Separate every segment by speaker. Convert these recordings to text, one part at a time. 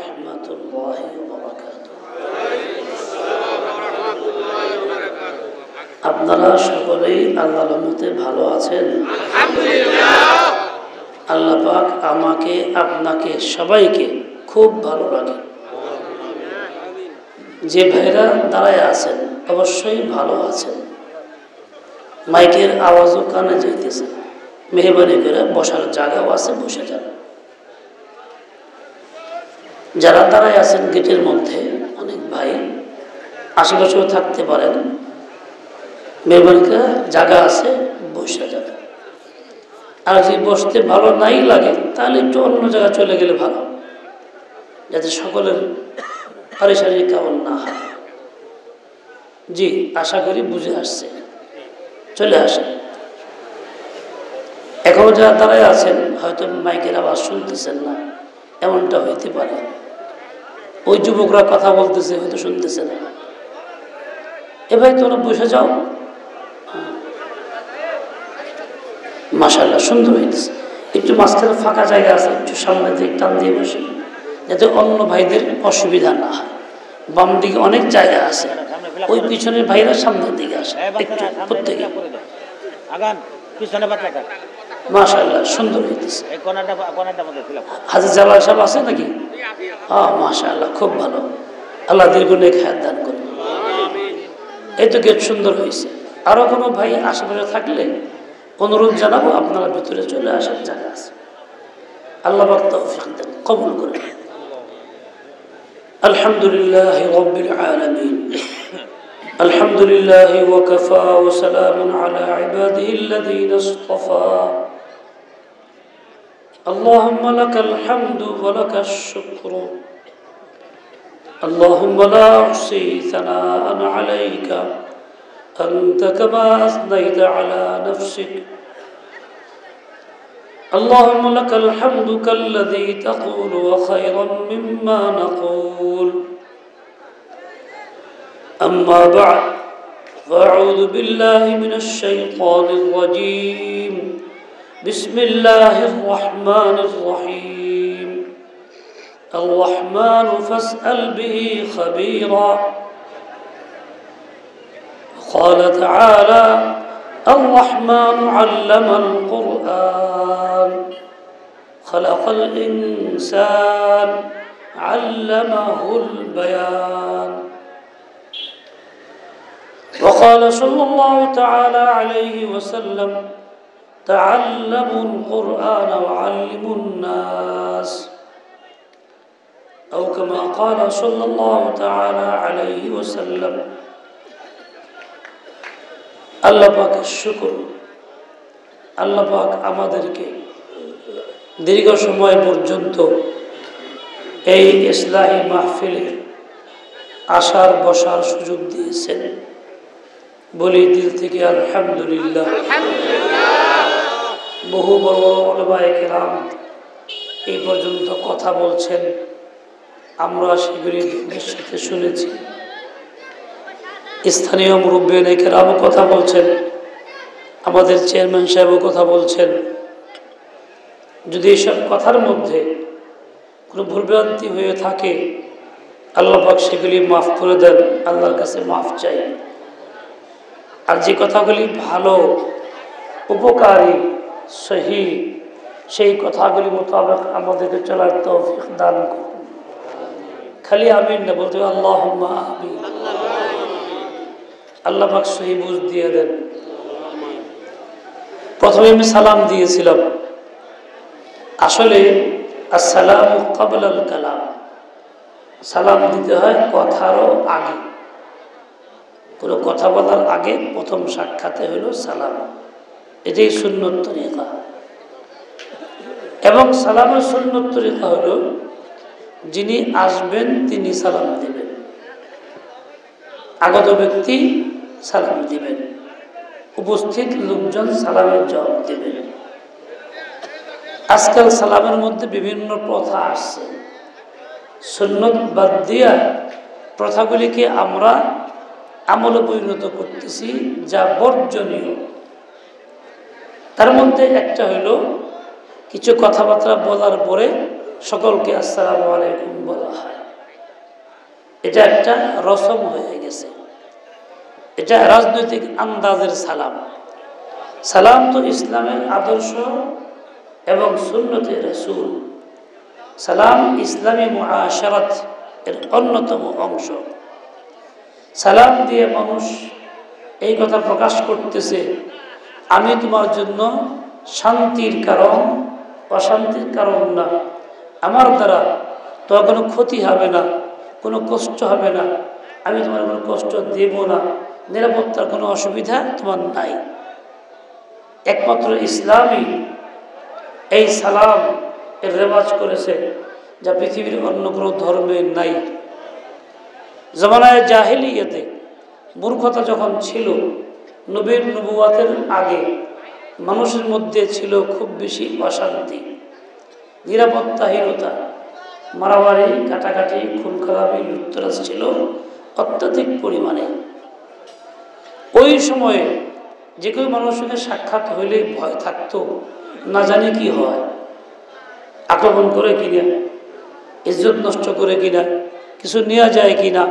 Speaker 1: ورحمة الله وبركاته. আপনারা সকলেই আল্লাহর রহমতে ভালো আছেন? আলহামদুলিল্লাহ। আল্লাহ পাক আমাকে আপনাকে সবাইকে খুব ভালো রাখেন। যে ভাইরা দাঁড়ায় আছেন অবশ্যই ভালো আছেন। মাইকের আওয়াজও কানে যাইতেছে, মেহরবানি করে বসার জায়গাও আছে, বসে যান। যারা দাঁড়ায় আছেন গেটের মধ্যে অনেক ভাই আশেপাশেও থাকতে পারেন, মেহরবানি করে জায়গা আছে, বসে যান। আর যদি বসতে ভালো নাই লাগে তাহলে একটু অন্য জায়গায় চলে গেলে ভালো, যাতে সকলের পারিসারি কেমন না হয়। জি, আশা করি বুঝে আসছে। চলে আসেন। এখনো যারা দাঁড়ায় আছেন হয়তো মাইকের আওয়াজ শুনতেছেন না, এমনটা হইতে পারে। ওই যুবকরা কথা বলতেছে, হয়তো শুনতেছে না। এ ভাই তোমরা বসে যাও। মাশাআল্লাহ, সুন্দর হইতেছে। একটু মাঝখানে ফাঁকা জায়গা আছে, একটু সামনে দিকে টান দিয়ে বসে, যাতে অন্য ভাইদের অসুবিধা না হয়। বাম দিকে অনেক জায়গা আছে, ওই পিছনের ভাইরা সামনের দিকে আসে একটু প্রত্যেকে। মাশাআল্লাহ, সুন্দর হইতেছে। হাজী জালাল সাহেব আছে নাকি? হ্যাঁ, মাশাআল্লাহ, খুব ভালো। আল্লাহ দীর্ঘ নেক হায়াত দান করুন। এই তো গেট সুন্দর হয়েছে। আরো কোনো ভাই আশেপাশে থাকলে অনুরোধ জানাবো, আপনারা ভিতরে চলে আসার জায়গা আছে। আল্লাহ পাক তৌফিক দেন, কবুল করেন। আলহামদুলিল্লাহি রাব্বিল আলামিন। আলহামদুলিল্লাহি ওয়া কাফা ওয়া সালামুন আলা ইবাদিহিল্লাযীনা ইসতাফা। আল্লাহুম্মা লাকাল হামদু ওয়া লাকাশ শুকরু। আল্লাহুম্মা লা উহসি সানাআন আলাইকা আনতা কামা আসনাইতা আলা নাফসিক। اللهم لك الحمد كالذي تقول وخيرا مما نقول. أما بعد، فأعوذ بالله من الشيطان الرجيم. بسم الله الرحمن الرحيم. الرحمن فاسأل به خبيرا. قال تعالى: الرحمن علم القرآن خلق الإنسان علمه البيان. وقال صلى الله تعالى عليه وسلم: تعلموا القرآن وعلموا الناس. أو كما قال صلى الله تعالى عليه وسلم. আল্লাহ পাকের শুকর, আল্লাহ পাক আমাদেরকে দীর্ঘ সময় পর্যন্ত এই ইসলাহি মাহফিলে আসার বসার সুযোগ দিয়েছেন। বলি দিল থেকে আলহামদুলিল্লাহ। বহু বড় বড় উলামায়ে কেরাম এই পর্যন্ত কথা বলছেন, আমরা সেগুলি ধৈর্যের সাথে শুনেছি। স্থানীয় মুরব্বিয়ানে কেরামও কথা বলছেন, আমাদের চেয়ারম্যান সাহেবও কথা বলছেন। যদি এইসব কথার মধ্যে কোনো ভুলভ্রান্তি হয়ে থাকে, আল্লাহ পাক সেগুলি মাফ করে দেন, আল্লাহর কাছে মাফ চাই। আর যে কথাগুলি ভালো, উপকারী, সহি, সেই কথাগুলি মোতাবেক আমাদেরকে চলার তৌফিক দান করুন। খালি আমিন না বলতে হবে আল্লাহুম্মা আমিন। আল্লাহ পাক সহি বুঝ দিয়ে দেন। প্রথমে আমি সালাম দিয়েছিলাম। আসলে আসসালামু ক্বাবলাল কালাম, সালাম দিতে হয় কথারও আগে। কোনো কথা বলার আগে প্রথম সাক্ষাতে হলো সালাম। এটাই সুন্নত তরিকা। এবং সালামের সুন্নত তরিকা হলো যিনি আসবেন তিনি সালাম দিবেন, আগত ব্যক্তি সালাম দিবেন, উপস্থিত লোকজন সালামের জবাব দিবেন। আজকাল সালামের মধ্যে বিভিন্ন প্রথা আসছে। সুন্নত বাদ দিয়া প্রথাগুলিকে আমরা আমলে পরিণত করতেছি, যা বর্জনীয়। তার মধ্যে একটা হলো কিছু কথাবার্তা বলার পরে সকলকে আসসালামু আলাইকুম বলা হয়। এটা একটা রসম হয়ে গেছে, এটা রাজনৈতিক আন্দাজের সালাম। সালাম তো ইসলামের আদর্শ এবং সুন্নতে রাসূল। সালাম ইসলামী মুআশারাত এর অন্যতম অংশ। সালাম দিয়ে মানুষ এই কথা প্রকাশ করতেছে, আমি তোমার জন্য শান্তির কারণ, অশান্তির কারণ না। আমার দ্বারা তোমার কোনো ক্ষতি হবে না, কোনো কষ্ট হবে না, আমি তোমার কোনো কষ্ট দেব না, নিরাপত্তার কোনো অসুবিধা তোমার নাই। একমাত্র ইসলামই এই সালাম এর রেওয়াজ করেছে, যা পৃথিবীর অন্য কোনো ধর্মে নাই। জামানায়ে জাহেলিয়াতে মূর্খতা যখন ছিল, নবীর নবুয়াতের আগে মানুষের মধ্যে ছিল খুব বেশি অশান্তি, নিরাপত্তাহীনতা, মারামারি, কাটাকাটি, খুন খারাপি, লুটতরাজ ছিল অত্যাধিক পরিমাণে। ওই সময়ে যে কেউ মানুষের সঙ্গে সাক্ষাৎ হইলে ভয় থাকতো, না জানি কি হয়, আক্রমণ করে কিনা, ইজ্জত নষ্ট করে কিনা, কিছু নেওয়া যায় কিনা।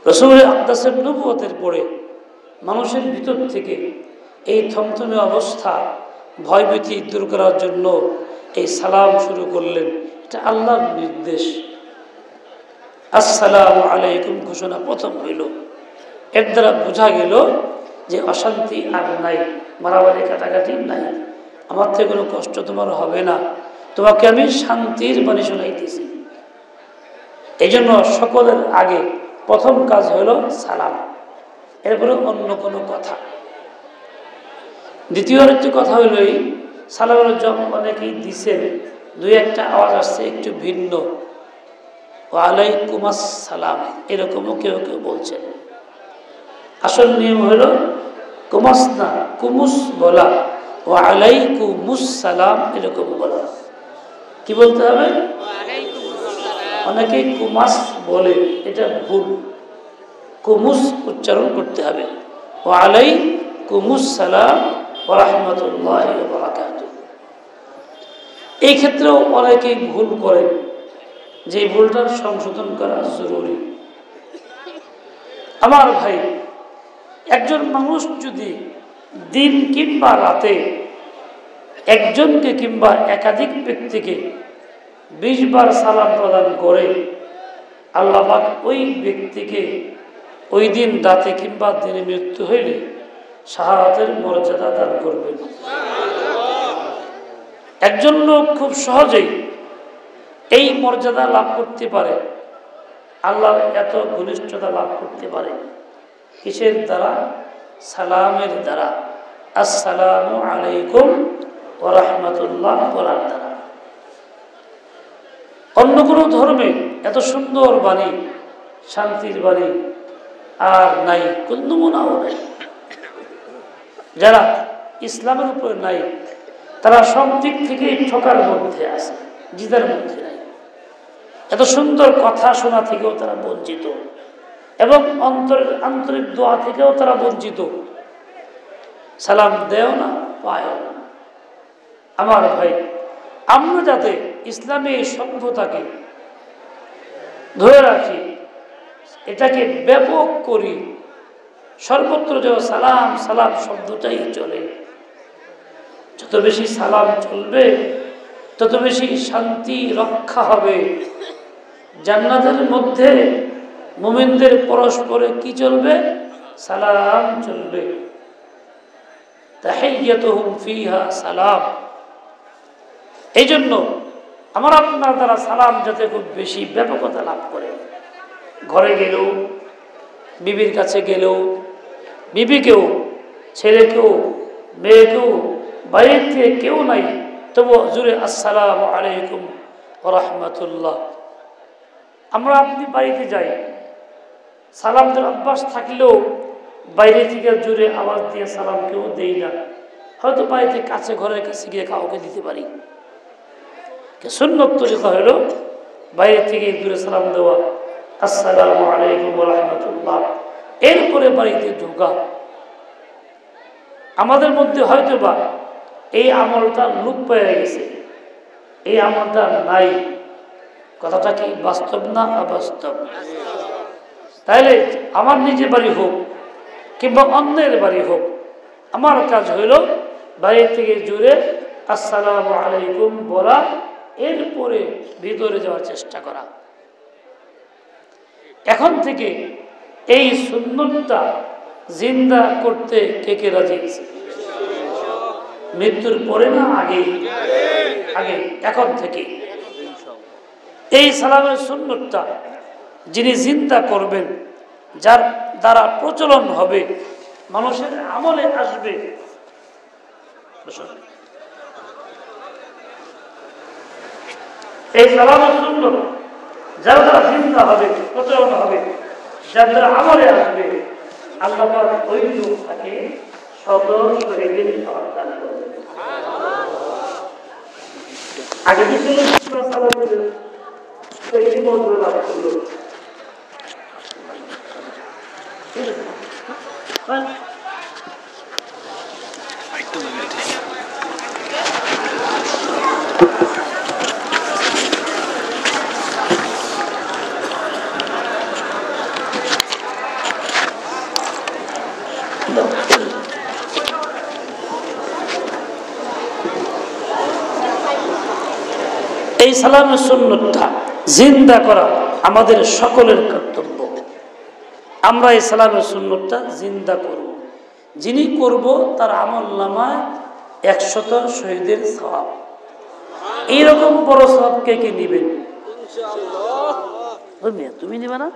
Speaker 1: রাসূলের আকদাসের নবুয়তের পরে মানুষের ভিতর থেকে এই থমথমে অবস্থা, ভয়ভীতি দূর করার জন্য এই সালাম শুরু করলেন। এটা আল্লাহর নির্দেশ। আসসালামু আলাইকুম ঘোষণা প্রথম হইল। এর দ্বারা বোঝা গেল যে অশান্তি আর নাই, মারামারি কাটাকাটি নাই, আমার থেকে কোনো কষ্ট তোমার হবে না, তোমাকে আমি শান্তির বাণী শোনাইতেছি। এই জন্য সকলের আগে প্রথম কাজ হলো সালাম, এরপরে অন্য কোনো কথা। দ্বিতীয় আরেকটি কথা হইল, এই সালামের জবাব অনেকেই দিছেন, দুই একটা আওয়াজ আসছে একটু ভিন্ন, ওয়ালাইকুম আসসালাম এরকমও কেউ কেউ বলছেন। আসল নিয়ম হল কুমাস না, কুমুস বলা, ওয়ালাইকুমুস সালাম এরকম বলা। কি বলতে হবে? অনেকেই কুমাস বলে, এটা ভুল, কুমুস উচ্চারণ করতে হবে। ওয়ালাইকুমুস সালাম ওয়া রাহমাতুল্লাহি ওয়া বারাকাতুহু। এই ক্ষেত্রেও অনেকেই ভুল করে, যে ভুলটার সংশোধন করা জরুরি। আমার ভাই, একজন মানুষ যদি দিন কিংবা রাতে একজনকে কিংবা একাধিক ব্যক্তিকে 20 বার সালাম প্রদান করে, আল্লাহ পাক ওই ব্যক্তিকে ওই দিন রাতে কিংবা দিনে মৃত্যু হইলে শাহাদাতের মর্যাদা দান করবেন। একজন লোক খুব সহজেই এই মর্যাদা লাভ করতে পারে, আল্লাহর এত ঘনিষ্ঠতা লাভ করতে পারে। কিসের দ্বারা? সালামের দ্বারা। আসসালামু আলাইকুম ওয়া রাহমাতুল্লাহ বলার দ্বারা। অন্য কোনো ধর্মে এত সুন্দর বাণী, শান্তির বাণী আর নাই, কোন নমুনাও নাই। যারা ইসলামের উপরে নাই, তারা সব দিক থেকেই ঠকার মধ্যে আছে, জিদার মধ্যে নাই। এত সুন্দর কথা শোনা থেকেও তারা বঞ্চিত, এবং অন্তরের আন্তরিক দোয়া থেকেও তারা বঞ্চিত। সালাম দেও না, পায়ও না। আমার ভাই, আমরা যাতে ইসলামী এই সভ্যতাকে ধরে রাখি, এটাকে ব্যাপক করি, সর্বত্র যেন সালাম সালাম শব্দটাই চলে। যত বেশি সালাম চলবে, তত বেশি শান্তি রক্ষা হবে। জান্নাতের মধ্যে মুমিনদের পরস্পরে কি চলবে? সালাম চলবে। তাহিয়াতুহুম ফিহা সালাম। এই জন্য আমার আপনার দ্বারা সালাম যাতে খুব বেশি ব্যাপকতা লাভ করে। ঘরে গেলেও, বিবির কাছে গেলেও, বিবিকেও, ছেলেকেও, মেয়েকেও, বাইরের থেকে কেউ নাই, তবু জুড়ে আসসালামু আলাইকুম ওয়া রাহমাতুল্লাহ। আমরা আপনি বাড়িতে যাই, সালাম দেওয়ার অভ্যাস থাকলেও বাইরে থেকে জুড়ে আওয়াজ দিয়ে সালাম কেউ দেই না। হয়তো বাড়িতে কাছে, ঘরের কাছে গিয়ে কাউকে দিতে পারি। সুন্নত তরিকা হলো বাইরে থেকে দূরে সালাম দেওয়া, আসসালামু আলাইকুম ওয়া রাহমাতুল্লাহ, এরপরে বাড়িতে ঢোকা। আমাদের মধ্যে হয়তো বা এই আমলটা লোপ পেয়ে গেছে, এই আমলটা নাই, কথাটা কি বাস্তব না অবাস্তব? তাইলে আমার নিজের বাড়ি হোক কিংবা অন্যের বাড়ি হোক, আমার কাজ হইল বাড়ি থেকে জুড়ে আসসালামু আলাইকুম বলা, এরপরে ভিতরে যাওয়ার চেষ্টা করা। এখন থেকে এই সুন্নতটা জিন্দা করতে কে কে রাজি আছে? মৃত্যুর পরে না আগে? আগে। এখন থেকে এই সালামের সুন্নতটা যিনি জিন্দা করবেন, যার দ্বারা প্রচলন হবে, মানুষের আমলে আসবে, এই সালামের সুন্নত যার দ্বারা জিন্দা হবে, প্রচলন হবে, যার দ্বারা আমলে আসবে, আল্লাহ পাক ওই লোকটাকে আগে কি ছিল? এই সালামের সুন্নতটা জিন্দা করা আমাদের সকলের কর্তব্য। আমরা এই সালামের সুন্নতটা জিন্দা করব। যিনি করব তার আমলনামায় 100 শহীদের সওয়াব। এইরকম বড় সওয়াব কে কে নেবেন? তুমি নেবে না?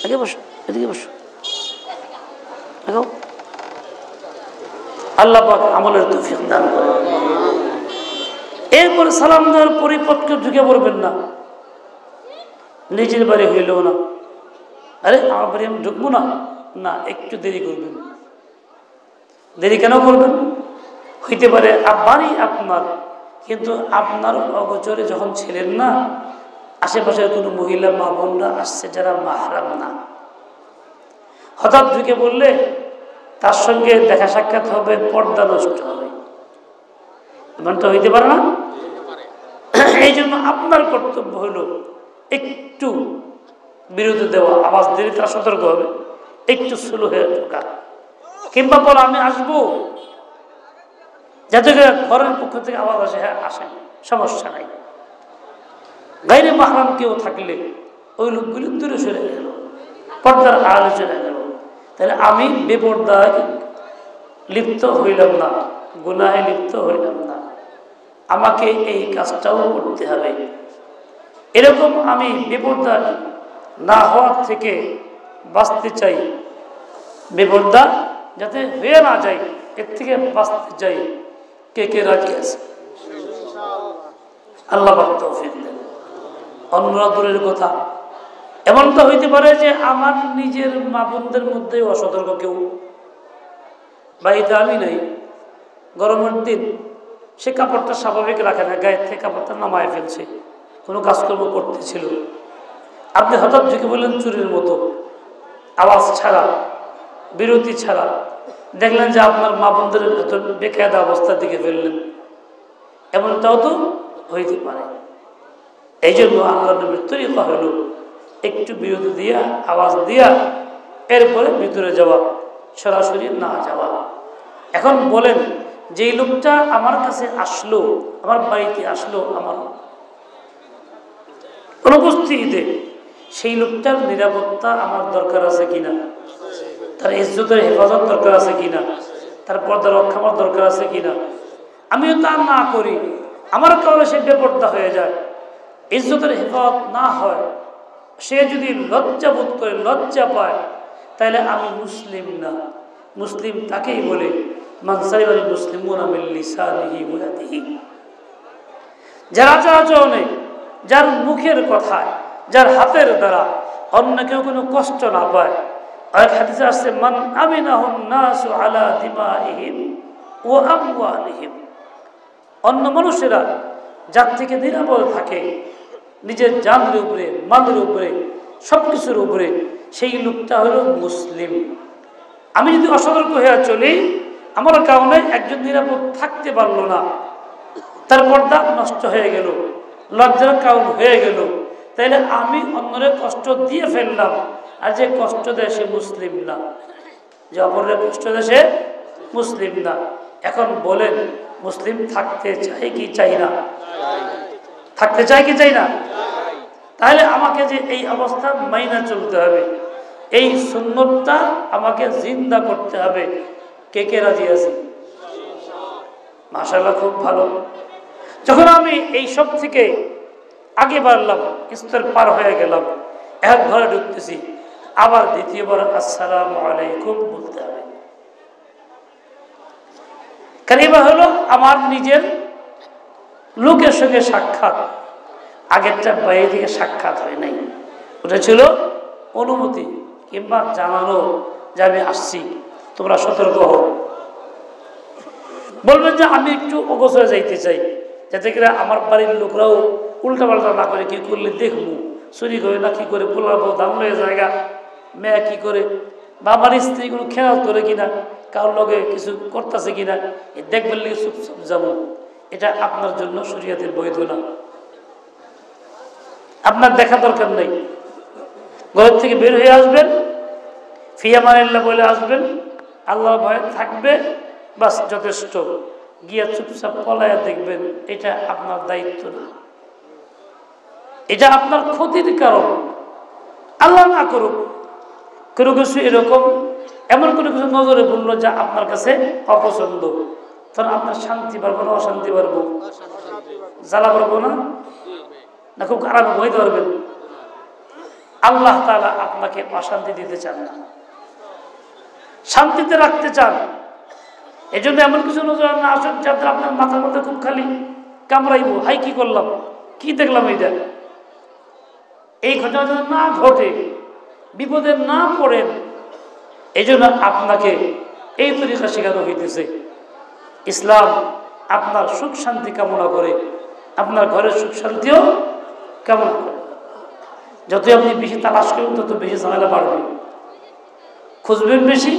Speaker 1: আগে বসো, এদিকে বসো। আল্লাহ পাক আমলের তৌফিক দান করুন। এরপরে সালাম দেওয়ার পরিপথকে ঢুকে পড়বেন না, নিজের বাড়ি হইলেও না। আরে আমার বাড়ি আমি ঢুকবো না, না, একটু দেরি করবেন। দেরি কেন করবেন? হইতে পারে বাড়ি আপনার, কিন্তু আপনার অগোচরে যখন ছিলেন না, আশেপাশের কোনো মহিলা মা বোনরা আসছে যারা মাহরাম না, হঠাৎ ঢুকে পড়লে তার সঙ্গে দেখা সাক্ষাৎ হবে, পর্দা নষ্ট হবে, এমনটা হইতে পারে না? এই জন্য আপনার কর্তব্য হলো একটু বিরতি দেওয়া, আওয়াজ দিলে তারা সতর্ক হবে, একটু স্লো হয়ে ঢোকা, কিংবা বলো আমি আসবো, যাতে ঘরের পক্ষ থেকে আওয়াজ আসে, হ্যাঁ আসেন, সমস্যা নাই। গায়রে মাহরাম কেউ থাকলে ওই লোকগুলি দূরে সরে গেল, পর্দার আড়ালে চলে গেল, তাহলে আমি বেপর্দায় লিপ্ত হইলাম না, গুনাহে লিপ্ত হইলাম না, আমাকে এই কাজটাও করতে হবে। এরকম আমি বেপর্দা না হওয়ার থেকে বাঁচতে চাই, বেপর্দা যাতে হয়ে না যায়, এর থেকে বাঁচতে চাই। কে কে রাজি আছে? আল্লাহ পাক তৌফিক দেন। অন্যরা দূরের কথা, এমনটা হইতে পারে যে আমার নিজের মা বোনদের মধ্যে অসতর্ক কেউ, বাড়িতে আমি নাই, গরমের দিন, সে কাপড়টা স্বাভাবিক রাখে না, গায়ের থেকে কাপড়টা নামায় ফেলছে, কোনো কাজকর্ম করতেছিল, আপনি হঠাৎ ঢুকে বললেন চুরির মতো, আওয়াজ ছাড়া, বিরতি ছাড়া, দেখলেন যে আপনার মা বোনদের ভেতর বেকায়দা অবস্থার দিকে ফেললেন, এমনটাও তো হইতে পারে। এই জন্য আল্লাহ নবীর তরিকা হল একটু বিরতি দিয়া, আওয়াজ দিয়া, এরপরে ভিতরে যাওয়া, সরাসরি না যাওয়া। এখন বলেন, যেই লোকটা আমার কাছে আসলো, আমার বাড়িতে আসলো, আমার অনুপস্থিতিতে, সেই লোকটার নিরাপত্তা আমার দরকার আছে কিনা, তার ইজ্জতের হেফাজত দরকার আছে কিনা, তার পর্দা রক্ষা আমার দরকার আছে কিনা। আমিও তা না করি, আমার কারণে সে বেপর্দা হয়ে যায়, ইজ্জতের হেফাজত না হয়, সে যদি লজ্জা বোধ করে, লজ্জা পায়, তাহলে আমি মুসলিম না। মুসলিম তাকেই বলে মান সালিমাল মুসলিমুনা মিন লিসানিহি ওয়া ইয়াদিহি, যার আচরণে, যার মুখের কথায়, যার হাতের দ্বারা অন্য কেউ কোনো কষ্ট না পায়। আরেক হাদিসে আসছে মান আমিনাহুন নাসু আলা দিমাইহিম ওয়া আমওয়ালিহিম, অন্য মানুষেরা যার থেকে নিরাপদ থাকে নিজের জানের উপরে, মালের উপরে, সব কিছুর উপরে, সেই লোকটা হলো মুসলিম। আমি যদি অসতর্ক হয়ে চলি, আমার কারণে একজন নিরাপদ থাকতে পারলো না, তার পর্দা নষ্ট হয়ে গেল, লজ্জার কারণ হয়ে গেল। তাইলে আমি অন্যরে কষ্ট দিয়ে ফেললাম, আর যে কষ্ট দেয় সে মুসলিম না, যে অপরের কষ্ট দেয় সে মুসলিম না। এখন বলেন, মুসলিম থাকতে চাই কি চাই না? থাকতে চাই কি চাই না? তাহলে আমাকে যে এই অবস্থা মাইনা চলতে হবে, এই সুন্নতটা আমাকে জিন্দা করতে হবে। কে কে রাজি আছে? মাশাআল্লাহ, খুব ভালো। যখন আমি এই সব থেকে আগে বাড়লাম, স্তর পার হয়ে গেলাম, এক ঘরে ঢুকতেছি, আবার দ্বিতীয়বার আসসালামু আলাইকুম বলতে হবে। কারণ এবার হলো আমার নিজের লোকের সঙ্গে সাক্ষাৎ, আগেরটা বাইরে থেকে সাক্ষাৎ হয় নাই। ওটা ছিল অনুমতি কিংবা জানানো যে আমি আসছি, তোমরা সতর্ক হও। বলবেন যে আমি একটু অগোছলে যাইতে চাই, যাতে করে আমার বাড়ির লোকরাও উল্টা পাল্টা না করে, কি করলে দেখবো, চুরি করে না কি করে, পোলাবো দাম লয়ে জায়গা, মেয়ে কি করে, বা আমার স্ত্রী কোনো খেয়াল করে কিনা, কারোর লগে কিছু করতেছে কিনা, দেখবেন লিখে চুপচাপ যাবো। এটা আপনার জন্য শরীয়তের বৈধ না, আপনার দেখা দরকার নেই। ঘর থেকে বের হয়ে আসবেন, ফিয়ামানিল্লাহ বলে আসবেন, আল্লাহ ভয় থাকবে, বাস যথেষ্ট। গিয়া চুপচাপ পলায়া দেখবেন, এটা আপনার দায়িত্ব না, এটা আপনার ক্ষতির কারণ। আল্লাহ না করুক কোনো কিছু এরকম, এমন কোনো কিছু নজরে পড়লো যা আপনার কাছে অপছন্দ, তখন আপনার শান্তি পারবো না অশান্তি পারবো? জ্বালা পারবো না? না খুব খারাপ হইতে পারবেন? আল্লাহ তাআলা আপনাকে অশান্তি দিতে চান না, শান্তিতে রাখতে চান। এই জন্য এমন কিছু নজর না আসুক যাতে আপনার মাথার মধ্যে খুব খালি কামড়াইব, হাই কি করলাম, কি দেখলাম, এইটা এই ঘটনা যেন না ঘটে, বিপদে না পড়েন। এই জন্য আপনাকে এই তরিকা শেখানো হইতেছে। ইসলাম আপনার সুখ শান্তি কামনা করে, আপনার ঘরের সুখ শান্তিও কামনা করে। যতই আপনি বেশি তালাশ করবেন তত বেশি ঝামেলা বাড়বে, খুঁজবেন বেশি,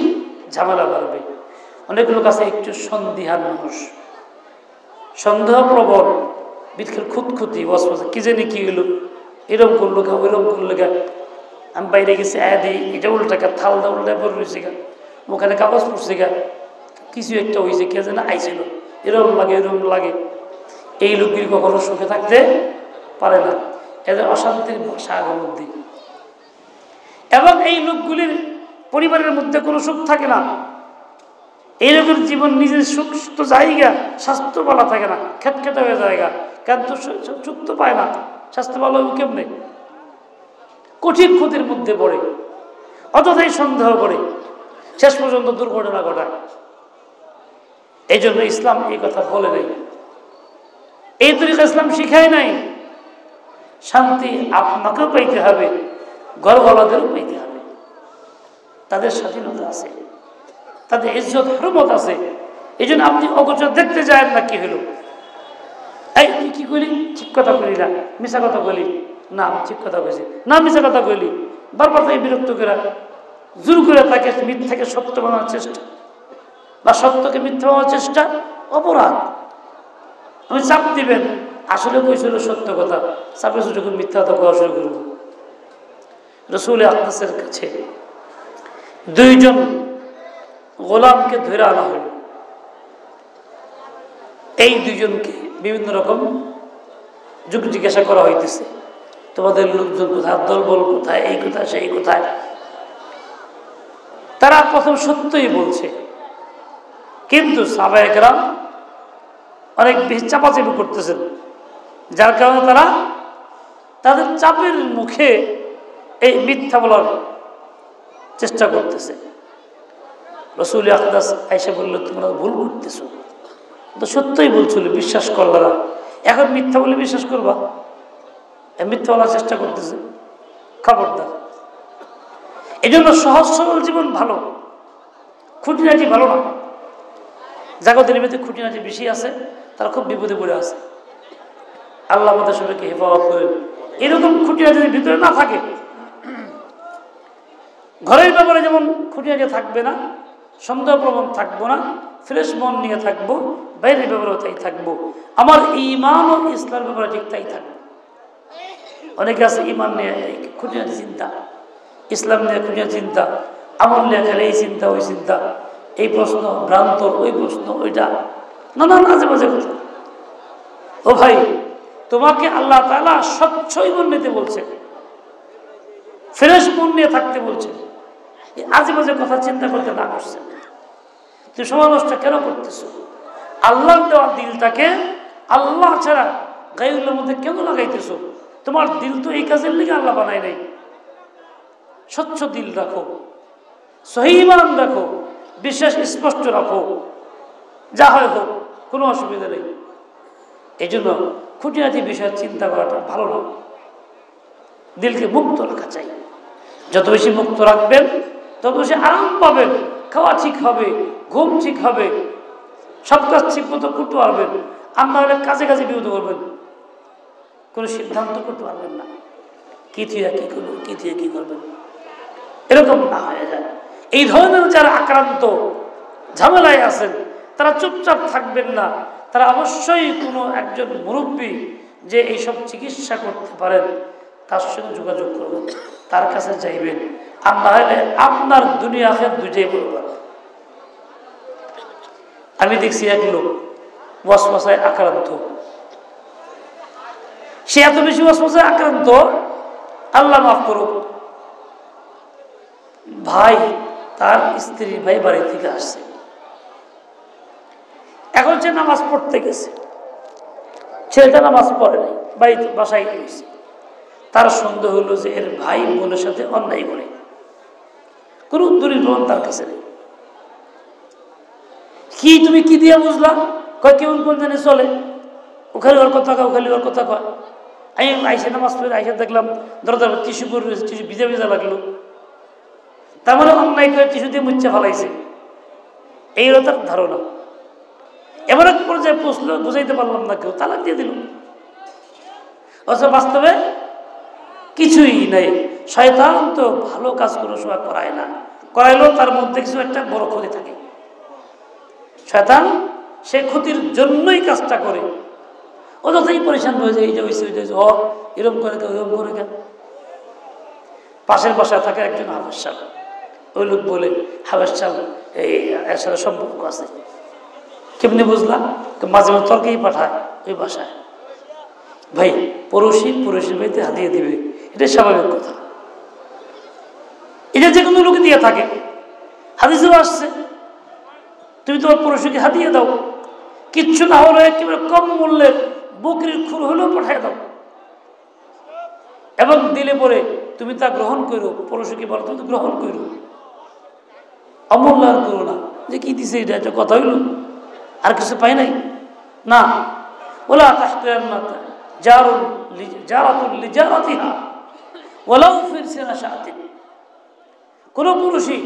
Speaker 1: ঝামেলা বাড়বে। অনেক লোক আছে একটু সন্দিহান মানুষ, সন্দেহ প্রবল, বিক্ষের খুঁতখুতি, বসবাস, কি জানি কি হলো, এরকম করলো গা, ওইরকম করলো গা, আমি বাইরে গেছি দিই, এটা উল্টা গা, থালদা উল্টা পরে রয়েছে গা, ওখানে কাগজ পড়ছে গা, কিছু একটা হয়েছে, কে যেন আইছিল, এরকম লাগে এরকম লাগে। এই লোকগুলি কখনো সুখে থাকতে পারে না, এদের অশান্তির বাসা আগের মধ্যে। এবং এই লোকগুলির পরিবারের মধ্যে কোনো সুখ থাকে না। এই লোকের জীবন নিজের সুখ তো জায়গা, স্বাস্থ্য ভালো থাকে না, খেটখেটে হয়ে জায়গা, কারণ তো সুখ তো পায় না, স্বাস্থ্য ভালো কেমনে, কঠিন ক্ষতির মধ্যে পড়ে, অযথাই সন্দেহ করে, শেষ পর্যন্ত দুর্ঘটনা ঘটায়। এই জন্য ইসলাম এই কথা বলে নাই, এই তরিকা ইসলাম শিখায় নাই। শান্তি আপনাকেও পাইতে হবে, ঘরওয়ালাদেরও পাইতে হবে, তাদের স্বাধীনতা আছে, তাদের ইজ্জত হরমত আছে। এই জন্য আপনি অগোচর দেখতে যায় না, কি হলো, এই তুই কি করি, ঠিক কথা বলি না, মিশা কথা বলি না, ঠিক কথা বলছি না, মিশা কথা বলি, বারবার তাকে বিরক্ত করে, জোর করে তাকে মিথ্যাকে সত্য বানানোর চেষ্টা, বা সত্যকে মিথ্যা বানানোর চেষ্টা অপরাধ। আমি চাপ দিবেন, আসলে কইছিল সত্য কথা, চাপে যখন মিথ্যা কথা কোয়া শুরু করব। রাসূল আকরামের কাছে দুইজন গোলামকে ধরে আনা হল। এই দুইজনকে বিভিন্ন রকম যুগ জিজ্ঞাসা করা হইতেছে, তোমাদের লোকজন কোথায়, দলবল কোথায়, এই কোথায় সেই কোথায়। তারা প্রথম সত্যই বলছে, কিন্তু সাহাবায়ে কেরাম অনেক বেশি চাপাচাপি করতেছেন, যার কারণে তারা তাদের চাপের মুখে এই মিথ্যা বলার চেষ্টা করতেছে। রাসূল আকরাম আয়েশা বলল, তোমরা ভুল করতেছো, তো সত্যই বলছিল, বিশ্বাস করলা না, এখন মিথ্যা বলে বিশ্বাস করবা? মিথ্যা বলার চেষ্টা করতেছে, খবরদার। এই জন্য সহজ সরল জীবন ভালো, খুঁটিনাটি ভালো না। জাগতের ভিতরে খুঁটিনাটি বেশি আছে, তারা খুব বিপদে পড়ে আছে। আল্লাহ আমাদের সবাইকে হেফাজত করেন। এরকম খুঁটিনাটি যদি ভিতরে না থাকে, ঘরের ব্যাপারে যেমন খুঁটিনাটি থাকবে না, সন্দেহ প্রবণ থাকবো না, ফ্রেশ মন নিয়ে থাকবো, বাইরের ব্যাপারেও তাই থাকবো, আমার ঈমান ও ইসলামের ব্যাপারে ঠিক তাই থাকবো। অনেকে আছে ঈমান নিয়ে খুঁটিনাটি চিন্তা, ইসলাম নিয়ে খুঁটিনাটি চিন্তা, আমল নিয়ে খেলে এই চিন্তা ওই চিন্তা, এই প্রশ্ন ভ্রান্ত, ওই প্রশ্ন ওইটা, নানান আজে বাজে কথা। ও ভাই, তোমাকে আল্লাহ তাআলা স্বচ্ছ ঈমান নিতে বলছে, ফ্রেশ মন নিয়ে থাকতে বলছে। এই আজে বাজে কথা চিন্তা করতে না করছেন, তুমি সময় নষ্ট কেন করতেছো? আল্লাহর দেওয়া দিলটাকে আল্লাহ ছাড়া গায়রুল্লাহর মধ্যে কেন লাগাইতেছো? তোমার দিল তো এই কাজের লিগে আল্লাহ বানায় নাই। স্বচ্ছ দিল রাখো, সহি ঈমান রাখো, বিশ্বাস স্পষ্ট রাখো, যা হয় হোক, কোনো অসুবিধা নেই। এই জন্য খুঁটিনাটি বিষয়ে চিন্তা করাটা ভালো না। দিলকে মুক্ত রাখা চাই। যত বেশি মুক্ত রাখবেন তত বেশি আরাম পাবেন, খাওয়া ঠিক হবে, ঘুম ঠিক হবে, সব কাজ ঠিক মতো করতে পারবেন। আর না হলে কাজে কাজে বিরত করবেন, কোনো সিদ্ধান্ত করতে পারবেন না, কি থিয়া কি করবেন, কি থিয়া কি করবেন, এরকম না হয়ে যায়। এই ধরনের যারা আক্রান্ত ঝামেলায় আছেন তারা চুপচাপ থাকবেন না, তারা অবশ্যই কোনো একজন মুরব্বী যে এইসব চিকিৎসা করতে পারেন তার সঙ্গে যোগাযোগ করবেন, তার কাছে যাইবেন। আর না হলে আপনার দুনিয়া আখিরাত দুইটাই বলবেন। আমি দেখছি এক লোক ওয়াসওয়াসায় আক্রান্ত, সে এত বেশি ওয়াসওয়াসায় আক্রান্ত, আল্লাহ মাফ করুক, ভাই তার স্ত্রী ভাই বাড়ি থেকে আসছে, এখন সে নামাজ পড়তে গেছে, ছেলেটা নামাজ পড়ে নাই, বাসায় গেছে। তার সন্দেহ হলো যে এর ভাই বোনের সাথে অন্যায় করে, কোনো দলিল প্রমাণ তার কাছে নেই। কি তুমি কি দিয়ে বুঝলা? কয় কেমন কোন জানে চলে, ওখানে ওর কথা কয়, ওখানে ওর কথা কয়। আমি আইসে নামাজ পড়ে আইসে দেখলাম দরজার টিস্যু পরে রয়েছে, টিস্যু ভিজা ভিজা লাগলো, তার মানে অন্যায় করে টিস্যু দিয়ে মুচ্ছা ফেলাইছে, এই হলো তার ধারণা। এবার এক পর্যায়ে প্রশ্ন বুঝাইতে পারলাম না, কেউ তালাক দিয়ে দিল। অথচ বাস্তবে কিছুই নেই। শয়তান তো ভালো কাজ কোনো সময় করায় না, করাইলেও তার মধ্যে কিছু একটা বড় ক্ষতি থাকে। শয়তান সে ক্ষতির জন্যই কাজটা করে, অযথাই পরিশান হয়ে যায়, এই যে ওইসে এরকম করে কেন, এরকম করে কেন। পাশের বাসায় থাকে একজন হাফেজ সাহেব, ওই লোক বলে হাফেজ সাহেব এই এর সাথে সম্পর্ক আছে। কেমনি বুঝলাম? মাঝে মাঝে তর্কেই পাঠায় ওই বাসায়, ভাই পড়োশি বাড়িতে হাতিয়ে দিবে, এটা স্বাভাবিক কথা। এটা যে কোনো লোকে দিয়ে থাকে, হাদিসেও আসছে তুমি তোমার পড়োশিকে হাতিয়ে দাও, কিচ্ছু না হলে একেবারে কম মূল্যের বকরির খুর হলেও পাঠিয়ে দাও, এবং দিলে পরে তুমি তা গ্রহণ করো। পড়োশিকে বলো তুমি তো গ্রহণ করো, অমূল্যায়ন করো না, যে কি দিছে এটা একটা কথা হইল, আর কিছু পাই নাই না। ওলা তাহকিরান্না জারাতুল লিজারাতিহা ওয়ালাউ ফি সিনাশাতিন। কোন পুরুষই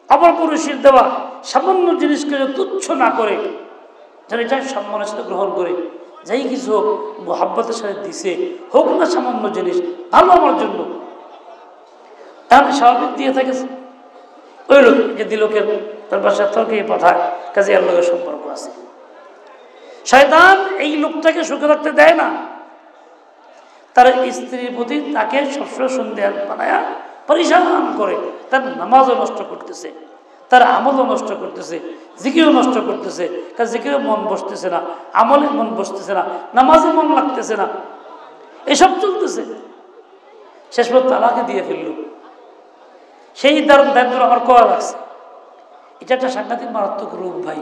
Speaker 1: অপর পুরুষের দেওয়া সামান্য জিনিসকে তুচ্ছ না করে, যেন এটা সম্মানের সাথে গ্রহণ করে, যাই কিছু হোক মোহাব্বতের সাথে দিছে, হোক না সামান্য জিনিস, ভালো আমার জন্য, এখন স্বাভাবিক দিয়ে থাকেছে। ওই লোক যে দিলকের তার বাসায় তর্কে পাঠায়, কাজে আর লোকের সম্পর্ক আছে। শয়তান এই লোকটাকে সুখে রাখতে দেয় না, তার স্ত্রীর প্রতি তাকে সবসময় সন্দেহ বানায়া পরিশান করে, তার নামাজও নষ্ট করতেছে, তার আমলও নষ্ট করতেছে, জিকিরও নষ্ট করতেছে। কারণ জিকিরও মন বসতেছে না, আমলে মন বসতেছে না, নামাজে মন লাগতেছে না, এসব চলতেছে। শেষ পর্যন্ত তালাকে দিয়ে ফেলল। সেই দায়িত্ব আমার করা লাগছে। এটা একটা সাংঘাতিক মারাত্মক রোগ ভাই।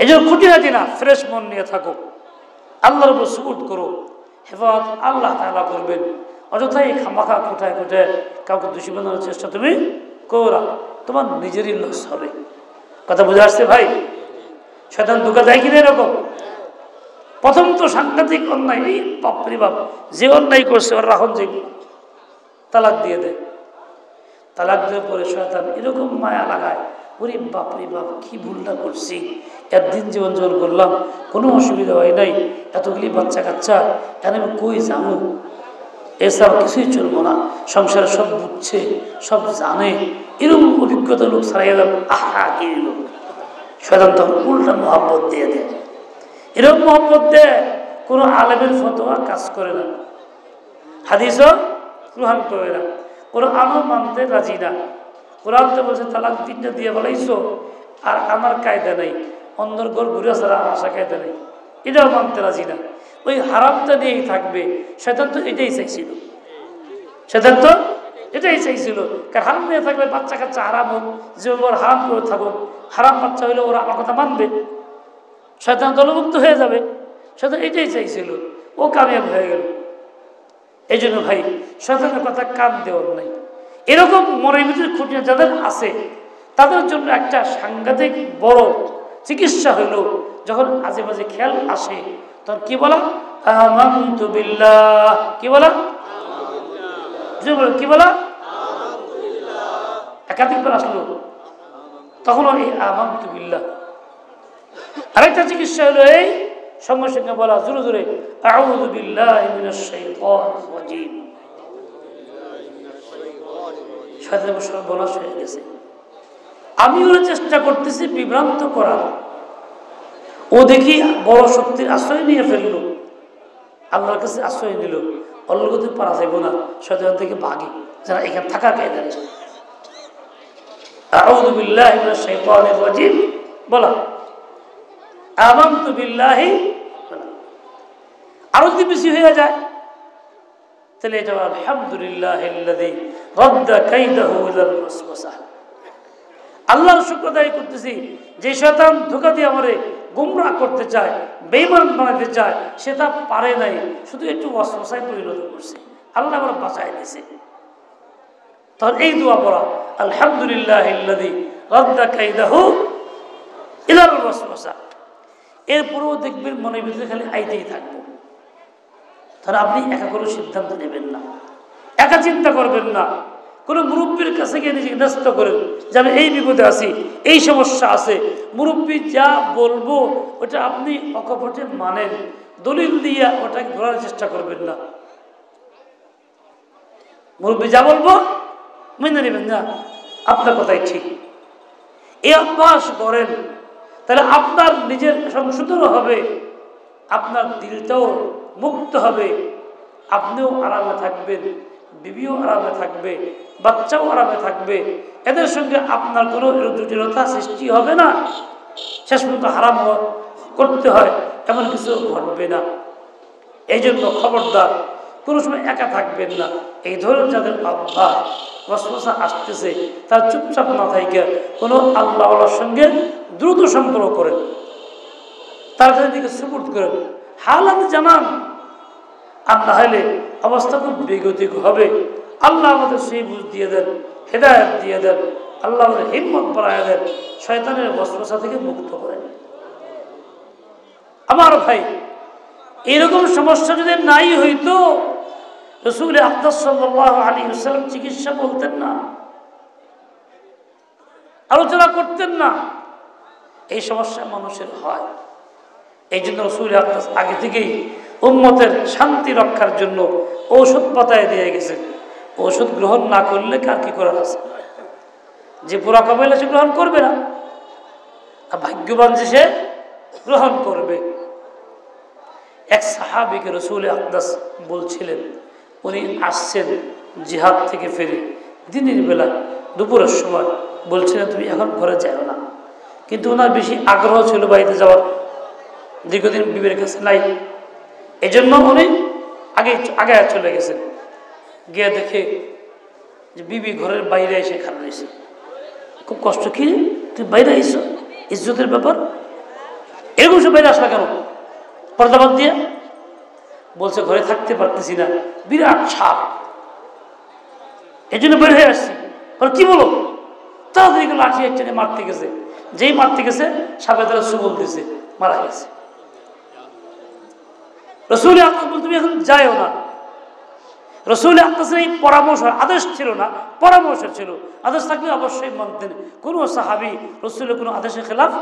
Speaker 1: এই জন্য খুঁটিনাটি না, ফ্রেশ মন নিয়ে থাকো, আল্লাহর উপর সুকুত করো, হেফাজত আল্লাহ তাআলা করবেন। অযথাই খামাখা কোথায় কাউকে দোষী বানানোর চেষ্টা তুমি করো, তোমার নিজেরই লস হবে। কথা বুঝে আসছে ভাই? শয়তান ধোঁকা দেয় কিনা এরকম? প্রথম তো সাংঘাতিক অন্যায়, এই বাপরে বাপ, যে অন্যায় করছে ওর রাখন যেগুলো তালাক দিয়ে দেয়। তালাক দেওয়ার পরে শয়তান এরকম মায়া লাগায়, ওরে বাপরে বাপ, কি ভুলটা করছি, একদিন জীবন জীবন করলাম, কোনো অসুবিধা হয় নাই, এতগুলি বাচ্চা কাচ্চা, কেন আমি কই যাবো, এছাড়া কিছুই চলবো না, সংসারে সব বুঝছে, সব জানে, এরকম অভিজ্ঞতা লোক ছাড়াই এলাম। আহা কি লোক, শয়তান তখন উল্টা মহব্বত দিয়ে দেয়। এরকম মহব্বত দেয় কোনো আলেমের ফতোয়া কাজ করে না, হাদিসও গ্রহণ করে না, কোরআনও মানতে রাজি না। কোরআন তো বলছে তালাক 3টা দিয়ে বলাইছো, আর আমার কায়দা নেই, অন্ধর ঘর ঘুরে ছাড়া আশা কায়দা নেই, এটাও মানতে রাজি না। ওই হারামটা নিয়েই থাকবে। শয়তান তো এটাই চাইছিল, শয়তান তো এটাই চাইছিল। কারণ হারাম নিয়ে থাকলে বাচ্চা কাচ্চা হারাম হোক, জীবনভর হারাম করে থাকুক, হারাম বাচ্চা হইলে ওরা আমার কথা মানবে, শয়তান দলমুক্ত হয়ে যাবে। শয়তান এটাই চাইছিল, ও কামিয়াব হয়ে গেল। এই জন্য ভাই শয়তানের কথা কান দেওয়ার নাই। এরকম মনের ভিতরে খুঁটিয়ে যাদের আছে তাদের জন্য একটা সাংঘাতিক বড় চিকিৎসা হইল, যখন আজে বাজে খেয়াল আসে তখন কি বলা, আমানতু বিল্লাহ, কি বলা, কি বলা, একাধিকবার আসলো তখন এই আমানতু বিল্লাহ। আরেকটা চিকিৎসা হলো এই সঙ্গে সঙ্গে বলা জোরে জোরে, আউযু বিল্লাহি মিনাশ শাইতানির রাজীম। শয়তানের সর্বনাশ হয়ে গেছে। আমি ওরা চেষ্টা করতেছি বিভ্রান্ত করার, ও দেখি বড় শক্তির আশ্রয় নিয়ে ফেলল, আল্লাহর কাছে আশ্রয় নিল, অল্লগতে পারা যাইব না, শয়তান থেকে ভাগি, যারা এখানে থাকার কায়দা নেই। আউযু বিল্লাহি মিনাশ শাইতানির রাজীম বলা, আমানতু বিল্লাহি। আরো যদি বেশি হয়ে যায় তাহলে এটা আলহামদুলিল্লাহিল্লাযী রাদ্দা কাইদাহু ইলাল ওয়াসওয়াসা। আল্লাহর শুকর আদায় করতেছি, যে শয়তান ধোঁকা দিয়ে আমারে গোমরাহ করতে চায়, বেঈমান বানাতে চায়, সে তা পারে নাই, শুধু একটু ওয়াসওয়াসায় পরিণত করছে, আল্লাহ আমার বাঁচায় দিয়েছে। তখন এই দোয়া পড়া, আলহামদুলিল্লাহিল্লাযী রাদ্দা কাইদাহু ইলাল ওয়াসওয়াসা। এরপরেও দেখবেন মনের ভিতরে খালি আইতেই থাকবো। তাহলে আপনি একা কোনো সিদ্ধান্ত নেবেন না, একা চিন্তা করবেন না, কোনো মুরব্বীর কাছে গিয়ে নিজেকে ন্যস্ত করেন যে আমি এই বিপদে আছি, এই সমস্যা আছে। মুরব্বী যা বলবো ওটা আপনি অকপটে মানেন, দলিল দিয়ে ওটাকে ধরার চেষ্টা করবেন না। মুরব্বী যা বলবো মেনে নেবেন না, আপনার কথাই ঠিক। এই অভ্যাস করেন, তাহলে আপনার নিজের সংশোধনও হবে, আপনার দিলটাও মুক্ত হবে, আপনিও আরামে থাকবেন, বিবিও আরামে থাকবে, বাচ্চাও আরামে থাকবে। এদের সঙ্গে আপনার কোনো জটিলতা সৃষ্টি হবে না, শেষ পর্যন্ত হারাম করতে হয় এমন কিছু ঘটবে না। এই জন্য খবরদার কোনো সময় একা থাকবেন না। এই ধরনের যাদের অভ্যাস ওয়াসওয়াসা আসতেছে তার চুপচাপ না থাকে কোনো আল্লাহর সঙ্গে দ্রুত সম্পর্ক করেন, তার কাছে দিকে সুপুর্দ করেন, হালাত জানান। আর না হলে অবস্থা খুব বেগতিক হবে। আল্লাহ আমাদের সেই বুঝ দিয়ে দেন, হেদায়েত দিয়ে দেন, আল্লাহ আমাদের হিম্মত বাড়ায় দেন, শয়তানের ওয়াসওয়াসা থেকে মুক্ত করেন। আমার ভাই, এরকম সমস্যা যদি নাই হইতো রাসূল আকরাম সাল্লাল্লাহু আলাইহি ওয়াসাল্লাম চিকিৎসা বলতেন না, আলোচনা করতেন না। এই সমস্যা মানুষের হয়, এই জন্য রাসূল আকরাম আগে থেকেই উম্মতের শান্তি রক্ষার জন্য ঔষধ পাতায় দিয়ে গেছেন। ঔষধ গ্রহণ না করলে কার কি করার আছে? যে পুরা কমাইলে সে গ্রহণ করবে না, আর ভাগ্যবান যে সে গ্রহণ করবে। এক সাহাবীকে রাসূল আকরাম বলছিলেন, উনি আসছেন জিহাদ থেকে ফিরে দিনের বেলা দুপুরের সময়, বলছিলেন তুমি এখন ঘরে যাও না, কিন্তু ওনার বেশি আগ্রহ ছিল বাড়িতে যাওয়ার, দীর্ঘদিন বিবির কাছে নাই। এই জন্য উনি আগে চলে গেছেন। গিয়ে দেখে যে বিবি ঘরের বাইরে এসে খারাপ রয়েছে। খুব কষ্ট, কি তুই বাইরে আইস, ইজ্জতের ব্যাপার, এরকম সব বাইরে আসলা কেন? পর্দাবাদ দিয়ে বলছে ঘরে থাকতে পারতেছি না, বিরাট সাপ, এই জন্য বের হয়ে আসছি। কি বলো? তাড়াতাড়ি লাঠি একটা মারতে গেছে, যেই মারতে গেছে সাপে তারা সুবল দিয়েছে, মারা গেছে। রাসূল আকরাম বলতে তুমি এখন যাও না। রাসূল আকরামের এই পরামর্শ, আদেশ ছিল না, পরামর্শ ছিল। আদেশ থাকলে অবশ্যই মানতেন। কোনো সাহাবী রাসূলের কোনো আদেশের খেলাফ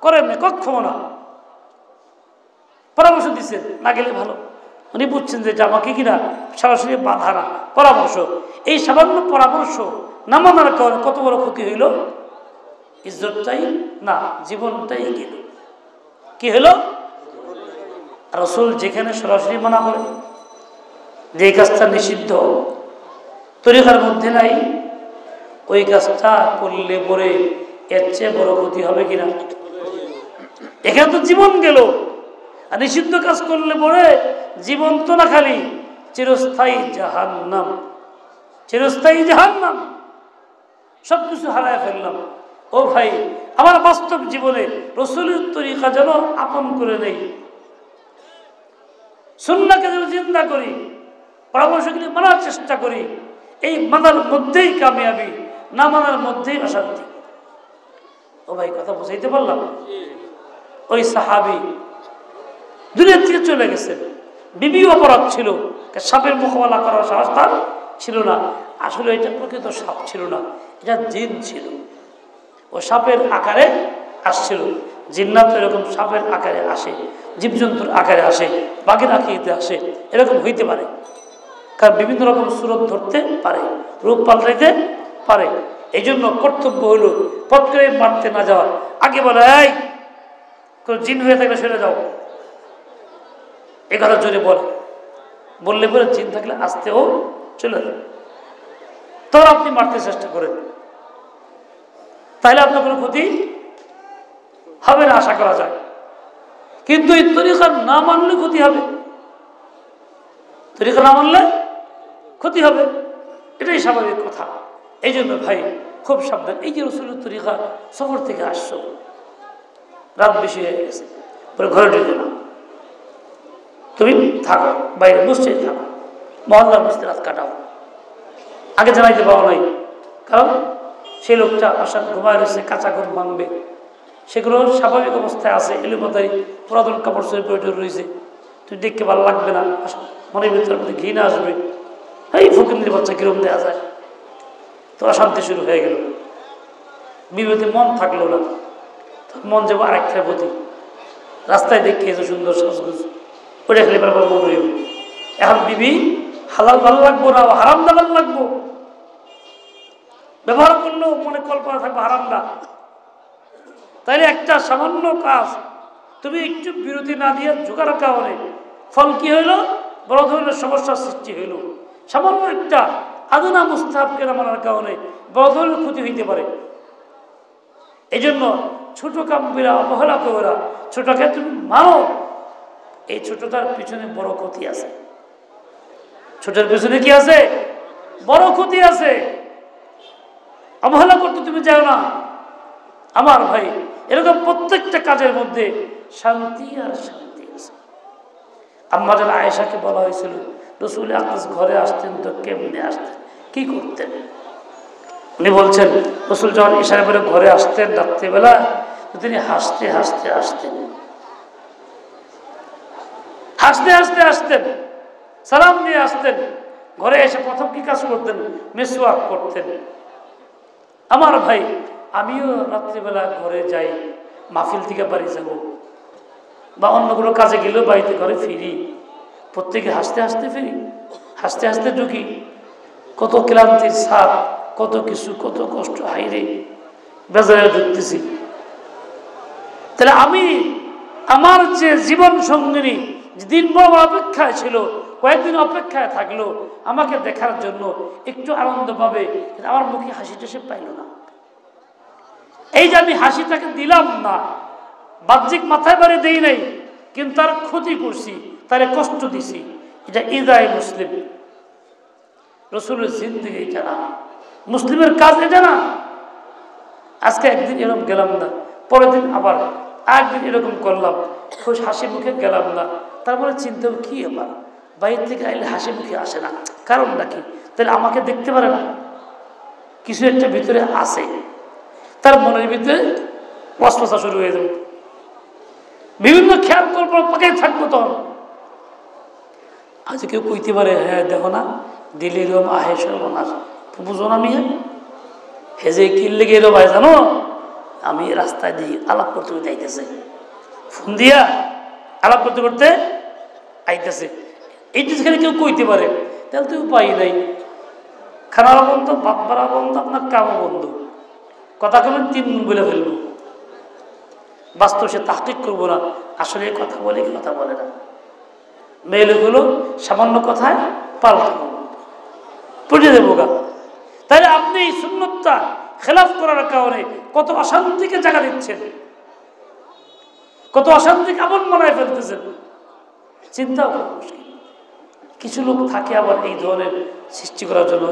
Speaker 1: করেন না, কখনো না। পরামর্শ দিচ্ছেন, না গেলে ভালো। উনি বুঝছেন যে আমাকে কিনা সরাসরি বাধা না, পরামর্শ। এই সামান্য পরামর্শ না মানার কারণে কত বড় ক্ষতি হইল, ইজ্জতটাই না, জীবনটাই গেল। কি হলো? রাসূল যেখানে সরাসরি মানা করে যে কাজটা নিষিদ্ধ তরিকার মধ্যে নাই, ওই কাজটা করলে পরে এর চেয়ে বড় ক্ষতি হবে কিনা? এখানে তো জীবন গেল, আর নিষিদ্ধ কাজ করলে পরে জীবন তো না, খালি চিরস্থায়ী জাহান্নাম, চিরস্থায়ী জাহান্নাম, সবকিছু হারায় ফেললাম। ও ভাই, আমার বাস্তব জীবনে রাসূলের তরিকা যেন আপন করে নেই, সুন্নাহকে যেন জিন্দা করি, পরামর্শগুলি মানার চেষ্টা করি। এই মানার মধ্যেই কামিয়াবি, না মানার মধ্যেই অশান্তি। ও ভাই, কথা বুঝাইতে পারলাম? ওই সাহাবী দুনিয়া থেকে চলে গেছেন, বিবি অপরাধ ছিল, সাপের মোকাবেলা করার সাহস তার ছিল না। আসলে এটা প্রকৃত সাপ ছিল না, এটা জিন ছিল। ও সাপের আকারে আসছিল। জিন্নাত এরকম সাপের আকারে আসে, জীবজন্তুর আকারে আসে, বাঘের আকৃতিতে আসে, এরকম হইতে পারে। কারণ বিভিন্ন রকম সুরত ধরতে পারে, রূপ পাল্টাইতে পারে। এই জন্য কর্তব্য হলো পথ করে মারতে না যাওয়া। আগে বলে, এই কোন জিন হয়ে থাকলে সরে যাও, এ কথা জোরে বললে পরে জিন থাকলে আসতেও চলে যাবে। তখন আপনি মারতে চেষ্টা করেন, তাহলে আপনার কোনো ক্ষতি হবে না আশা করা যায়। কিন্তু এই তরিকা না মানলে ক্ষতি হবে, তরিকা না মানলে ক্ষতি হবে, এটাই স্বাভাবিক কথা। এই জন্য ভাই খুব সাবধান। এই যে রাসূলের তরিকা, সফর থেকে আসছো, রাত বেশি হয়ে গেছে, পরে ঘরে ঢুকে না, তুমি থাকো বাইরে, মসজিদে থাকো, মহল্লার মসজিদে রাত কাটাও। আগে জানাইতে পারো নাই, কারণ সেই লোকটা আশা ঘুমায় রয়েছে, কাঁচা ঘুম ভাঙবে, সেগুলো স্বাভাবিক অবস্থায় আছে, এলোপাতারি পুরাতন কাপড় চোপড় পরে রয়েছে, তুই দেখতে ভালো লাগবে না, মনের ভিতরের মধ্যে ঘৃণা আসবে, এই ফকিন্দির বাচ্চা কিরম দেওয়া যায়, তো অশান্তি শুরু হয়ে গেল। বিবেতে মন থাকলো না, মন যাবো আরেকটার প্রতি। রাস্তায় দেখে এত সুন্দর সাজগুজ, ওটা খেলে বারবার মন হইব। এখন বিবি হালাল ভালো লাগবো না হারাম দালাল লাগবো, ব্যবহার করলেও মনে কল্পনা থাকবে হারামটা। তাইলে একটা সামান্য কাজ তুমি একটু বিরতি না দিয়ে জোগাড় কারণে ফল কি হইল? বড় ধরনের সমস্যার সৃষ্টি হইল। সামান্য একটা আদনা মুস্তাহাবকে না মানার কারণে বড় ধরনের ক্ষতি হইতে পারে। এই জন্য ছোট কামবিরা অবহেলা করা, ছোটকে তুমি মানো, এই ছোটটার পিছনে বড় ক্ষতি আছে। ছোটের পিছনে কি আছে? বড় ক্ষতি আছে। অবহেলা করতে তুমি যাও না আমার ভাই। এরকম প্রত্যেকটা কাজের মধ্যে শান্তি আর শান্তি আছে। আম্মা জান আয়েশাকে বলা হয়েছিল, রাসূল আকরাম ঘরে আসতেন তো কেমনে আসতেন, কি করতেন? উনি বলছেন, রাসূল যখন ইশারা করে ঘরে আসতেন রাত্রিবেলা, তিনি হাসতে হাসতে আসতেন, হাসতে হাসতে আসতেন, সালাম দিয়ে আসতেন। ঘরে এসে প্রথম কি কাজ করতেন? মিসওয়াক করতেন। আমার ভাই, আমিও রাত্রিবেলা ঘরে যাই, মাহফিল থেকে বাড়ি যাব বা অন্য কোনো কাজে গেলেও বাড়িতে ঘরে ফিরি, প্রত্যেকে হাসতে হাসতে ফিরি, হাসতে হাসতে ঢুকি। কত ক্লান্তির ছাপ, কত কিছু, কত কষ্ট, হাইরে বেজারে ঢুকতেছি। তাহলে আমি আমার যে জীবন সঙ্গিনী দিন বড় অপেক্ষায় ছিল, কয়েকদিন অপেক্ষায় থাকলো আমাকে দেখার জন্য, একটু আনন্দ পাবে, আমার মুখে হাসি টাসি পাইল না। এই যে আমি হাসি তাকে দিলাম না, বাহ্যিক মাথায় বাড়ি দেই নাই, কিন্তু তার ক্ষতি করছি, তারে কষ্ট দিছি, এটা ইদায় মুসলিম। রাসূলের জিন্দেগি এটা না, মুসলিমের কাজ এটা না। আজকে একদিন এরকম গেলাম না, পরের দিন আবার একদিন এরকম করলাম, খুশ হাসি মুখে গেলাম না, তারপরে চিন্তা কি আবার বাইরে থেকে আইলে হাসি মুখে আসে না, কারণ নাকি? তাহলে আমাকে দেখতে পারে না, কিছু একটা ভিতরে আছে, তার মনের ভিতরে ওয়াসওয়াসা শুরু হয়ে যাবে, বিভিন্ন খেয়াল কল্পনা পাকাই থাকবো। তখন আজ কেউ কইতে পারে, হ্যাঁ দেখো না দিলে এরকম আহে সর্বনাশ, বুঝো না মিয়া হেজে কিল লেগে এলো ভাই, জানো আমি রাস্তায় দিয়ে আলাপ করতে করতে আইতেছে, ফোন দিয়া আলাপ করতে করতে আইতেছে, এইটা যেখানে কেউ কইতে পারে, তাহলে তো উপায় নাই। খানারও বন্ধ, ভাত ভাড়া বন্ধ, আপনার কামও বন্ধ, কথা কেমন 3 গুণ বলে ফেলবো, বাস্তব সে তাহকিক করবো না আসলে কথা বলে কি কথা বলে না। মেয়ে লোকগুলো সামান্য কথায় পাল্টা পড়ে দেবো গা। তাহলে আপনি এই সুন্নতটা খেলাফ করার কারণে কত অশান্তিকে জায়গা দিচ্ছেন, কত অশান্তিকে আপন বানায় ফেলতেছেন, চিন্তাও করা মুশকিল। কিছু লোক থাকে আবার এই ধরনের সৃষ্টি করার জন্য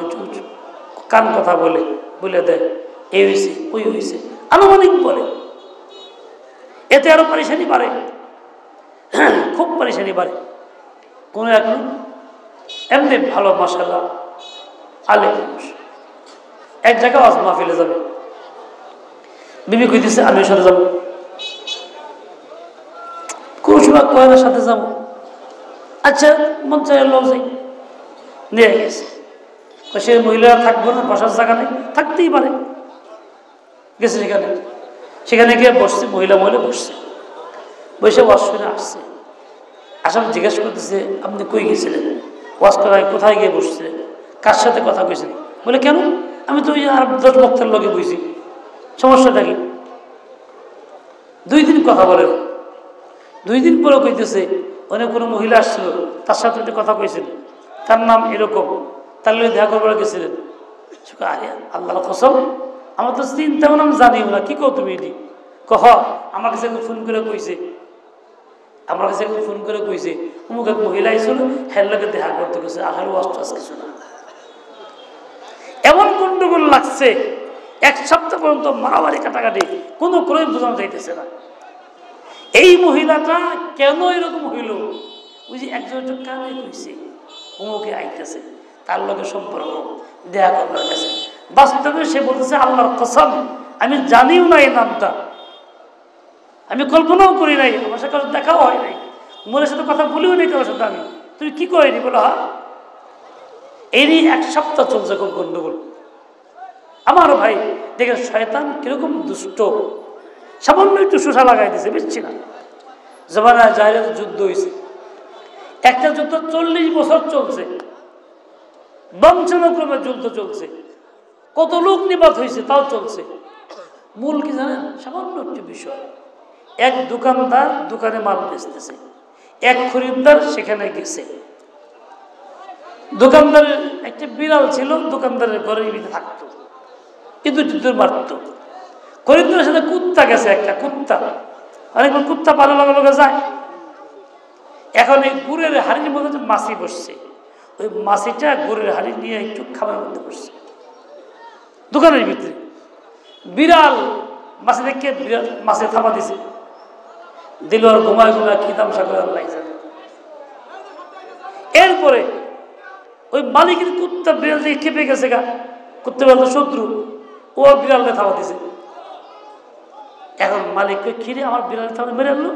Speaker 1: কান কথা বলে বলে দেয়, এই হয়েছে ওই হয়েছে, আনুমানিক বলে, এতে আরো পরেশানি বাড়ে, খুব পরেশানি বাড়ে। কোন এক এমনি ভালো মাশাআল্লাহ আলেম মানুষ এক জায়গায় ওয়াজ মাহফিলে যাবে, বিবি কইতেছে আমি ওর সাথে যাবো, কোন সময় কয়ের সাথে যাবো, আচ্ছা মন চাই লোক যাই, নিয়ে গেছে। সে মহিলারা থাকবো না, বসার জায়গা নেই, থাকতেই পারে, গেছে সেখানে, সেখানে গিয়ে বসছে, মহিলা বসছে, বসে ওয়াজ শুনে আসছে। আসাম জিজ্ঞাসা করতেছে আপনি কই গেছিলেন, ওয়াজ করায় কোথায় গিয়ে বসছিলেন, কার সাথে কথা কইছেন? বলে কেন, আমি তো ওই আর 10 বক্তার লগে বইছি, সমস্যাটা কি? 2 দিন কথা বলেন, 2 দিন পরে কইতেছে অনেক কোনো মহিলা আসছিল, তার সাথে একটু কথা কইছেন, তার নাম এরকম, তার লগে দেখা করবার গেছিলেন। আরে আল্লাহর কসম আমার তো চিন্তা নাম জানিও না, কি কো তুমি এটি? কহ আমার কাছে ফোন করে কইছে, আমার কাছে ফোন করে কইছে অমুক এক মহিলা আইছিল, হ্যার লগে দেখা করতে গেছে, আহার ওয়াজ কিছু না। এমন গন্ডগোল লাগছে 1 সপ্তাহ পর্যন্ত মারামারি কাটাকাটি, কোনো ক্রয় বোঝানো যাইতেছে না। এই মহিলাটা কেন এরকম হইল, ওই যে একজন কানে কইছে অমুকে আইতেছে, তার লগে সম্পর্ক দেখা করবার গেছে। বাস্তবে সে বলতেছে আল্লাহর কসম আমি জানিও না এই নামটা, আমি কল্পনাও করি নাই, আমার সাথে কারোর দেখাও হয় নাই, মনের সাথে কথা বলিও নেই কারোর সাথে। আমি তুমি কি করেনি বলো? এরই 1 সপ্তাহ চলছে খুব গন্ডগোল। আমার ভাই দেখেন শয়তান কিরকম দুষ্ট, সামান্য একটু শোষা লাগাই দিছে, বুঝছি না। জমানায় জাহিলিয়াত যুদ্ধ হয়েছে, একটা যুদ্ধ 40 বছর চলছে, বংশানুক্রমে যুদ্ধ চলছে, কত লোক নিপাত হয়েছে তাও চলছে। মূল কি জানেন? সামান্য একটি বিষয়, এক দোকানদার দোকানে মাল বেচতেছে, এক খরিদ্দার সেখানে গেছে, দোকানদারের একটা বিড়াল ছিল, দোকানদারের ঘরের ভিতরে থাকতো, কিন্তু যুদ্ধ মারত। খরিদ্দারের সাথে কুত্তা গেছে, একটা কুত্তা, অনেকবার কুত্তা পালা লাগা লগা যায়। এখন এই গুড়ের হাড়ির মধ্যে মাছি বসছে, ওই মাছিটা গুড়ের হাড়ি নিয়ে একটু খাবার মধ্যে বসছে দোকানের ভিতরে। বিড়াল মাছি দেখে বিড়াল মাছে থামা দিছে, দিল আর ঘুমায় ঘুমায় কি তামসা করে আল্লাহ জানে। এরপরে ওই মালিকের কুত্তা বিড়াল থেকে খেপে গেছে গা, কুত্তা বলতো শত্রু, ও বিড়ালকে থামা দিছে। এখন মালিককে খিরে আমার বিড়াল থামা মেরে আনলো,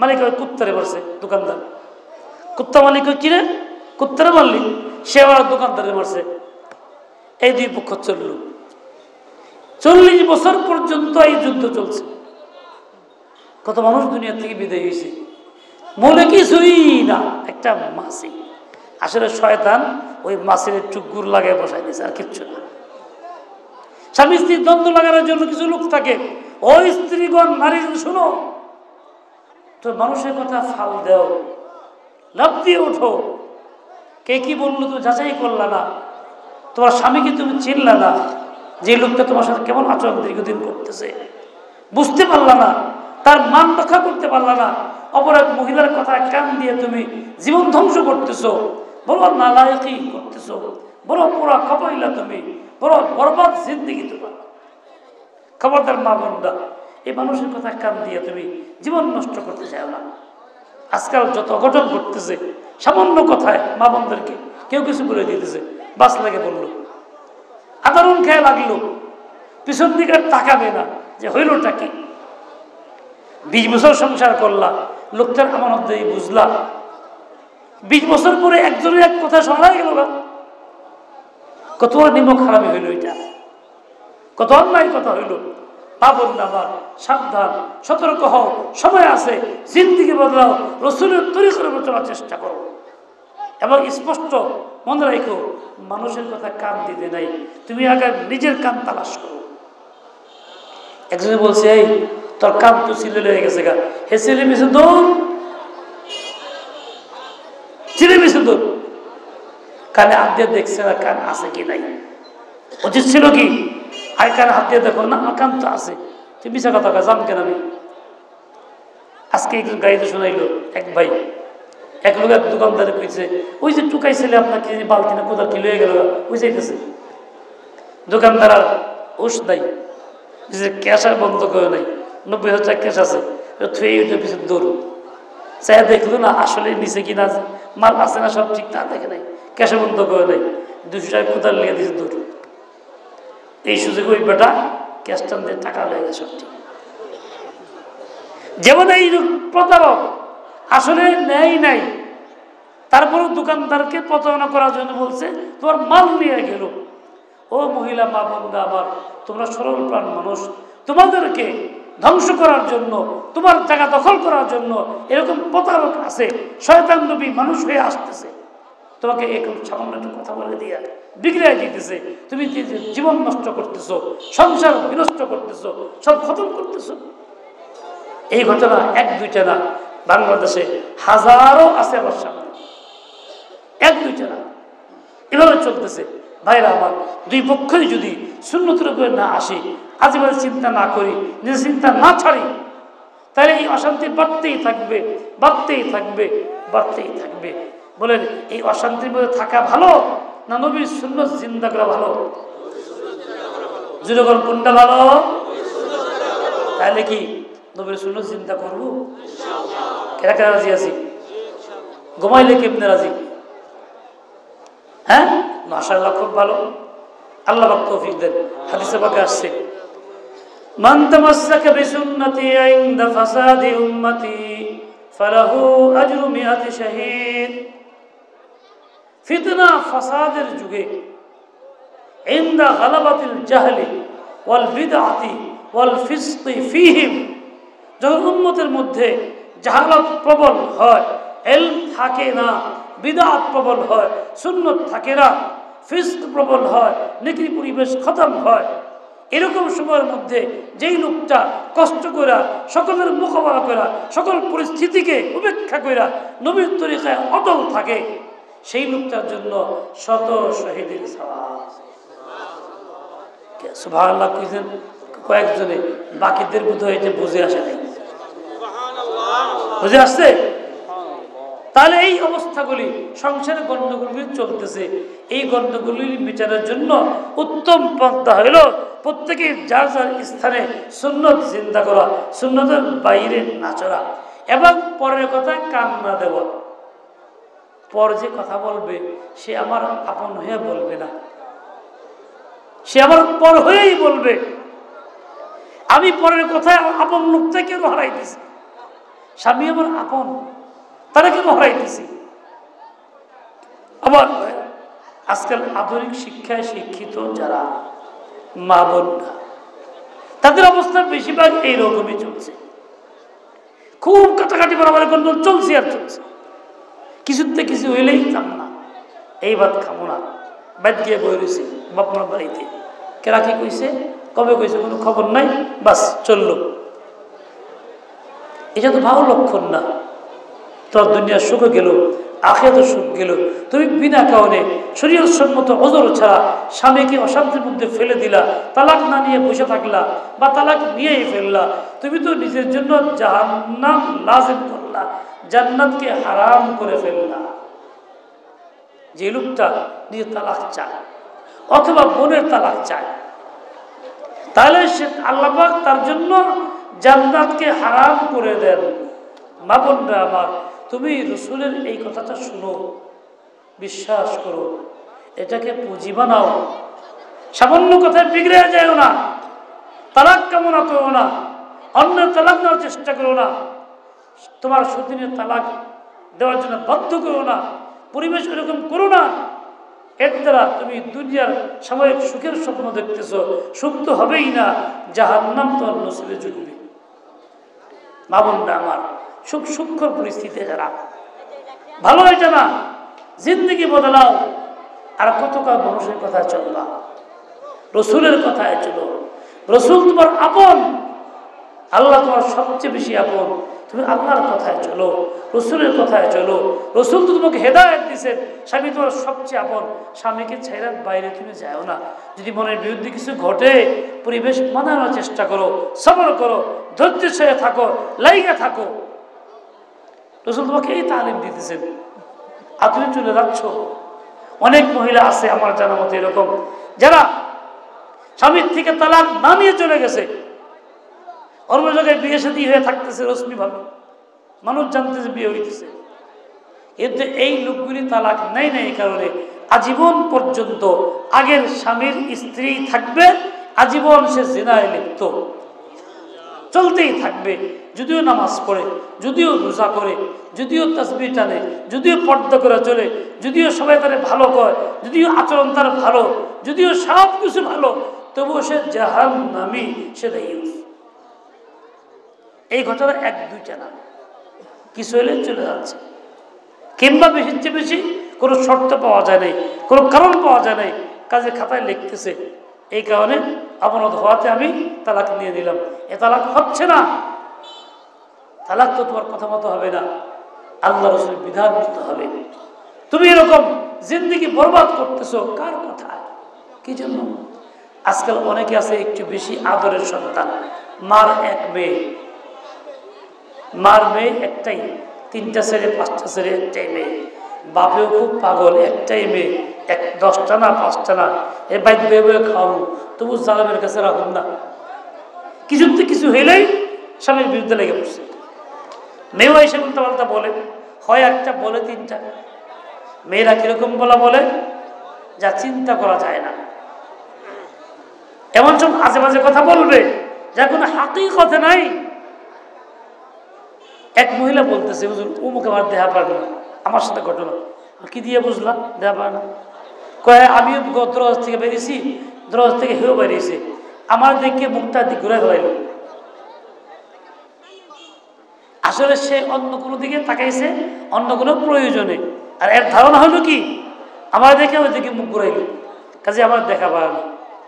Speaker 1: মালিক ওই কুত্তারে মারছে দোকানদার, কুত্তা মালিক কিরে কুত্তারে মারলি, সে আবার দোকানদারে মারছে। এই 2 পক্ষ চলল, 40 বছর পর্যন্ত এই যুদ্ধ চলছে। কত মানুষ দুনিয়া থেকে বিদায় হয়েছে, মনে কিছুই না, একটা মাছি। আসলে শয়তান ওই মাছের একটু গুড় লাগায় বসাই দিয়েছে, আর কিচ্ছু না। স্বামী স্ত্রীর দ্বন্দ্ব লাগানোর জন্য কিছু লোক থাকে, ওই স্ত্রীগণ নারী শোনো তো মানুষের কথা ফাল দেও, লাভ দিয়ে ওঠো, কে কি বললো তুমি যাচাই করলা না, তোমার স্বামীকে তুমি চিনলা না, যে লোকটা তোমার সাথে কেমন আচরণ দীর্ঘদিন করতেছে বুঝতে পারলা না, তার মান রক্ষা করতে পারলা না, অপর এক মহিলার কথা কান দিয়ে তুমি জীবন ধ্বংস করতেছো, বড় নালায়েকি করতেছো, বড় পুরা খপাইলা তুমি, বড় বরবাদ জিন্দেগি তোমার। খবরদার মা বোনরা, এই মানুষের কথা কান দিয়ে তুমি জীবন নষ্ট করতে চাও না। আজকাল যত অঘটন ঘটতেছে, সামান্য কথায় মা বোনদেরকে কেউ কিছু বলে দিতেছে, বাস লাগে বললো, আদরণ খেয়ে লাগলো, পিছন দিকে তাকাবে না যে হইলটা কি। 20 বছর সংসার করলা, লোকটার আমানত দিয়ে বুঝলা, 20 বছর পরে একজনের এক কথা শোনা গেল না, কত নিমক হারামি হইল, এটা কত অন্যায় কথা হইল। পাবন আমার সাবধান, সতর্ক হও, সময় আছে, জিন্দিগি বদলাও, রসুলের তরিকার উপর চলার চেষ্টা করো, এবং স্পষ্ট মনে রাখো মানুষের কথা কান দিতে নাই, তুমি আগে নিজের কান তালাশ করো। একজনে বলছে, এই তোর কান তো ছিলে লেগে গেছে গা, হে ছিলে মিশে দৌড়, ছিলে মিশে দৌড়। কানে হাত দিয়ে দেখছে না কান আছে কি নাই, উচিত ছিল কি আর কানে হাত দিয়ে দেখো না আমার কান তো আছে, তুই মিশা কথা জান কেন আমি। আজকে একজন গাড়িতে শোনাইলো এক ভাই, এক লোক এক দোকানদারে কইছে, ওই যে টুকাইছিলে আপনাকে বালতি না কোথাও কি লয়ে গেল, ওই যাইতেছে। দোকানদার আর হুঁশ নাই, ক্যাশ আর বন্ধ করে নাই, 90,000 ক্যাশ আছে, থুয়ে উঠে পিছনে দৌড়। চাই দেখলো না আসলে নিচে কিনা মাল আছে না সব ঠিক, তা দেখে নাই, ক্যাশে বন্ধ করে নাই, 200 টাকা কোথাও লেগে দিয়েছে দৌড়। এই সুযোগে ওই বেটা ক্যাশ টান দিয়ে টাকা লেগে গেছে সব ঠিক। যেমন এই প্রতারক আসলে নেয় নাই, তারপরে দোকানদারকে প্রতারণা করার জন্য বলছে তোমার মাল নিয়ে গেল। ও মহিলা মা বোনরা আমার, তোমরা সরল প্রাণ মানুষ, তোমাদেরকে ধ্বংস করার জন্য, তোমার জায়গা দখল করার জন্য এরকম প্রতারক আছে, শয়তান নবী মানুষ হয়ে আসতেছে, তোমাকে এরকম সামান্য একটা কথা বলে দিয়া বিগড়াই দিতেছে, তুমি জীবন নষ্ট করতেছো, সংসার বিনষ্ট করতেছো, সব খতম করতেছো। এই ঘটনা এক দুইটা না, বাংলাদেশে হাজারো আছে আমার সামনে, এক দুইটা না, এভাবে চলতেছে। ভাইরা আমার, দুই পক্ষই যদি সুন্নতের উপরে না আসি, আজীবন চিন্তা না করি, নিজের চিন্তা না ছাড়ি, তাহলে এই অশান্তি বাড়তেই থাকবে, বাড়তেই থাকবে, বাড়তেই থাকবে। বলেন এই অশান্তির মধ্যে থাকা ভালো না নবীর সুন্নত জিন্দা করা ভালো? যুবকগণ কোনটা ভালো? তাহলে কি নবীর সুন্নত জিন্দা করবো? কেরা কেরা রাজি আছি? ঘুমাইলে কেমনে রাজি? হ্যাঁ, মাশাআল্লাহ, খুব ভালো, আল্লাহ পাক তৌফিক দেন। হাদিসে পাকে আসছে, মান তামাসসাকা বিসুন্নতি ইনদা ফাসাদি উম্মতি ফালাহু আজরু মিআতি শাহীদ। ফিতনা ফাসাদের যুগে, ইনদা গালাবাতিল জাহলি ওয়াল বিদআতি ওয়াল ফিসকি ফীহিম, যখন উম্মতের মধ্যে জাহালাত প্রবল হয়, ইলম থাকে না, বিদআত প্রবল হয়, সুন্নত থাকে না, ফিসক প্রবল হয়, নেকির পরিবেশ খতম হয়, এরকম সময়ের মধ্যে যেই লোকটা কষ্ট করে সকলের মোকাবেলা করে, সকল পরিস্থিতিকে উপেক্ষা করে নবীর তরিকায় অটল থাকে, সেই লোকটার জন্য শত শহীদের সওয়াব। সুবহানাল্লাহ কইছেন কয়েকজনে, বাকিদের বোধ হয় এটা বুঝে আসে নাই। বুঝে আসছে? তাহলে এই অবস্থাগুলি, সংসারের গণ্ডগোলগুলি চলতেছে, এই গণ্ডগোলগুলি বিচারের জন্য উত্তম পন্থা হইল প্রত্যেকে যার যার স্থানে সুন্নত জিন্দা করা, সুন্নতের বাইরে না চলা, এবং পরের কথা কান না দেওয়া। পর যে কথা বলবে সে আমার আপন হয়ে বলবে না, সে আমার পর হয়েই বলবে। আমি পরের কথায় আপন লোকটা কেন হারাই দিছি? স্বামী আমার আপন, তারা কেন হারাই দিছি? আবার আজকাল আধুনিক শিক্ষায় শিক্ষিত যারা মা বোনরা, তাদের অবস্থা বেশিরভাগ এইরকমই চলছে। খুব কাটাকাটি বরাবর গন্ডগোল চলছে আর চলছে, কিছুতে কিছু হইলেই চান না, এই ভাত খাবো না, বাদ গিয়ে বই রয়েছে বাপমার বাড়িতে, কেরা কি কইছে, কবে কইছে, কোনো খবর নাই, বাস চললো। এটা তো ভালো লক্ষণ না। তোর দুনিয়ার সুখ গেল, আখিরাতের সুখ গেল, তুমি বিনা কারণে শরীয়ত সম্মত ওজর ছাড়া স্বামীকে অশান্তির মধ্যে ফেলে দিলা, তালাক না নিয়ে বসে থাকলা, বা তালাক নিয়েই ফেললা, তুমি তো নিজের জন্য জাহান্নাম লাজিম করলা, জান্নাতকে হারাম করে ফেললা। যে লোকটা নিজের তালাক চায় অথবা বোনের তালাক চায়, তাহলে সে আল্লাহ পাক তার জন্য জান্নাতকে হারাম করে দেন। মা বোনরা আমার, তুমি রসুলের এই কথাটা শুনো, বিশ্বাস করো, এটাকে পুঁজি বানাও, সামান্য কথায় বিগড়ে যায় না, তালাক কামনা করো না, অন্যের তালাক নেওয়ার চেষ্টা করো না, তোমার সতীনের তালাক দেওয়ার জন্য বাধ্য করো না, পরিবেশ এরকম করো না। এর দ্বারা তুমি দুনিয়ার সাময়িক সুখের স্বপ্ন দেখতেছ, সুখ তো হবেই না, জাহান্নাম তোমার নসিবে জুটবে। মা বোনরা আমার, সুখ সূক্ষ্ম পরিস্থিতি যারা ভালো, এটা না, জিন্দগি বদলাও। আর কতকাল মানুষের কথায় চলবা? রসুলের কথায় চলো। রসুল তোমার আপন, আল্লাহ তোমার সবচেয়ে বেশি আপন, তুমি আল্লাহর কথায় চলো, রসুলের কথায় চলো। রসুল তো তোমাকে হেদায়েত দিয়েছেন, স্বামী তোমার সবচেয়ে আপন, স্বামীকে ছেড়ে বাইরে তুমি যাও না। যদি মনের বিরুদ্ধে কিছু ঘটে, পরিবেশ মানানোর চেষ্টা করো, সবর করো, ধৈর্য সহে থাকো, লাইগা থাকো। রসুল তোমাকে এই তালিম দিতেছেন, আর তুমি চলে যাচ্ছ। অনেক মহিলা আছে আমার জানা মতো এরকম, যারা স্বামীর থেকে তালাক না নিয়ে চলে গেছে, অন্য জায়গায় বিয়ে শাদী হয়ে থাকতেছে রশ্মি ভাবে, মানুষ জানতেছে বিয়ে হইতেছে। কিন্তু এই লোকগুলি তালাক নেয় না এই কারণে আজীবন পর্যন্ত আগের স্বামীর স্ত্রী থাকবে, আজীবন সে জিনায় লিপ্ত চলতেই থাকবে। যদিও নামাজ পড়ে, যদিও রোজা করে, যদিও তাসবিহ টানে, যদিও পর্দা করে চলে, যদিও সবাই তারে ভালো করে, যদিও আচরণ তার ভালো, যদিও সব কিছু ভালো, তবুও সে জাহান্নামী, সে দায়ুস। এই ঘটনা এক দুইটা না, কিছু হলে চলে যাচ্ছে। কিংবা বেশির চেয়ে বেশি কোনো শর্ত পাওয়া যায় নাই, কোনো কারণ পাওয়া যায় নাই, কাজে খাতায় লিখতেছে এই কারণে অবনত হওয়াতে আমি তালাক নিয়ে নিলাম। এ তালাক হচ্ছে না, তালাক তো তোমার কথা মতো হবে না, আল্লাহ রসুলের বিধান মতো হবে। তুমি এরকম জিন্দেগি বরবাদ করতেছো কার কথায়, কি জন্য? আজকাল অনেকে আছে একটু বেশি আদরের সন্তান, মার এক মেয়ে, মার মেয়ে একটাই, 3টা ছেলে 5টা ছেলে একটাই মেয়ে, বাপেও খুব পাগল, একটাই মেয়ে, 10টা না 5টা না, এ বাইক বেয়ে বয়ে খাওয়াবো, তবু জালেমের কাছে রাখুন না। কিছুতে কিছু হইলেই স্বামীর বিরুদ্ধে লেগে পড়ছে। মেয়েও এসে উল্টা পাল্টা বলে, হয় একটা বলে 3টা। মেয়েরা কিরকম বলে যা চিন্তা করা যায় না, এমন সব আজে বাজে কথা বলবে যার কোনো হাকিকত নাই। এক মহিলা বলতেছে, হুজুর অমুক আমার দেহা পারে না, আমার সাথে ঘটনা। কি দিয়ে বুঝলাম দেহা পারে না? কয়ে আমিও দরজ থেকে বেরিয়েছি, দরজ থেকে হেও বেরিয়েছে, আমার দেখে মুখটা দিক ঘুরে ফেলাইল। আসলে সে অন্য কোনো দিকে তাকাইছে, অন্য কোনো প্রয়োজনে, আর এর ধারণা হলো কি আমার দেখে ওই দিকে মুখ ঘুরাইল, কাজে আমার দেখা পায় না।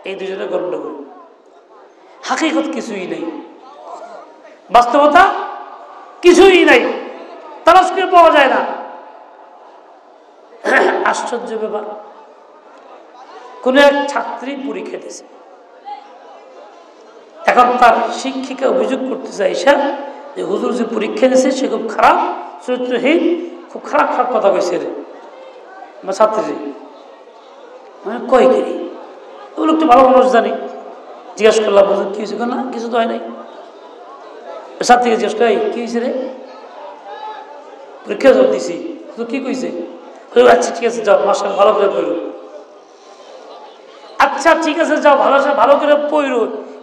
Speaker 1: এই দুজনে গন্ডগোল, হাকিকত কিছুই নেই, বাস্তবতা কিছুই নাই, তালাশ করে পাওয়া যায় না। আশ্চর্য ব্যাপার, কোন এক ছাত্রী পরীক্ষা দিয়েছে, এখন তার শিক্ষিকা অভিযোগ করতে চাইছে যে হুজুর যে পরীক্ষা দিয়েছে সে খুব খারাপ চরিত্রহীন, খুব খারাপ খারাপ কথা কইছে রে আমার ছাত্রী। মানে কয় কি ওগুলো একটু ভালো মানুষ জানি, জিজ্ঞাসা করলাম হুজুর কি হয়েছে, না কিছু তো হয় নাই। ছাত্রীকে জিজ্ঞাসা করে কি হয়েছে রে, পরীক্ষা জবাব দিছি, তো কি কইছে? আচ্ছা ঠিক আছে যাও, মাসাল ভালো করে পড়ো। আচ্ছা ঠিক আছে যাও, ভালো করে পড়ো,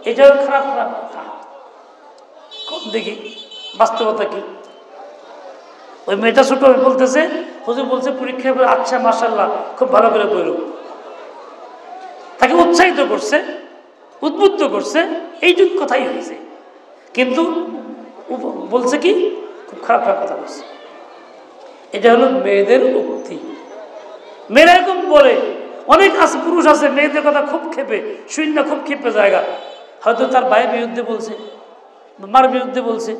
Speaker 1: এটাও খারাপ খারাপ কথা। কম দেখি বাস্তবতা কি? ওই মেয়েটা ছোট বলতেছে, হুজুর বলছে পরীক্ষায় আচ্ছা মাশাআল্লাহ খুব ভালো করে পড়ো। তাকে উৎসাহিত করছে, উদ্বুদ্ধ করছে, এইটুকু কথাই হয়েছে, কিন্তু বলছে কি খুব খারাপ খারাপ কথা বলছে। এটা হলো মেয়েদের উক্তি। মেয়েরা এরকম বলে, অনেক আছে পুরুষ আছে মেয়েদের কথা খুব ক্ষেপে, শূন্য খুব ক্ষেপে জায়গা, হয়তো তার ভাইয়ের বিরুদ্ধে বলছে, মার বিরুদ্ধে বলছে,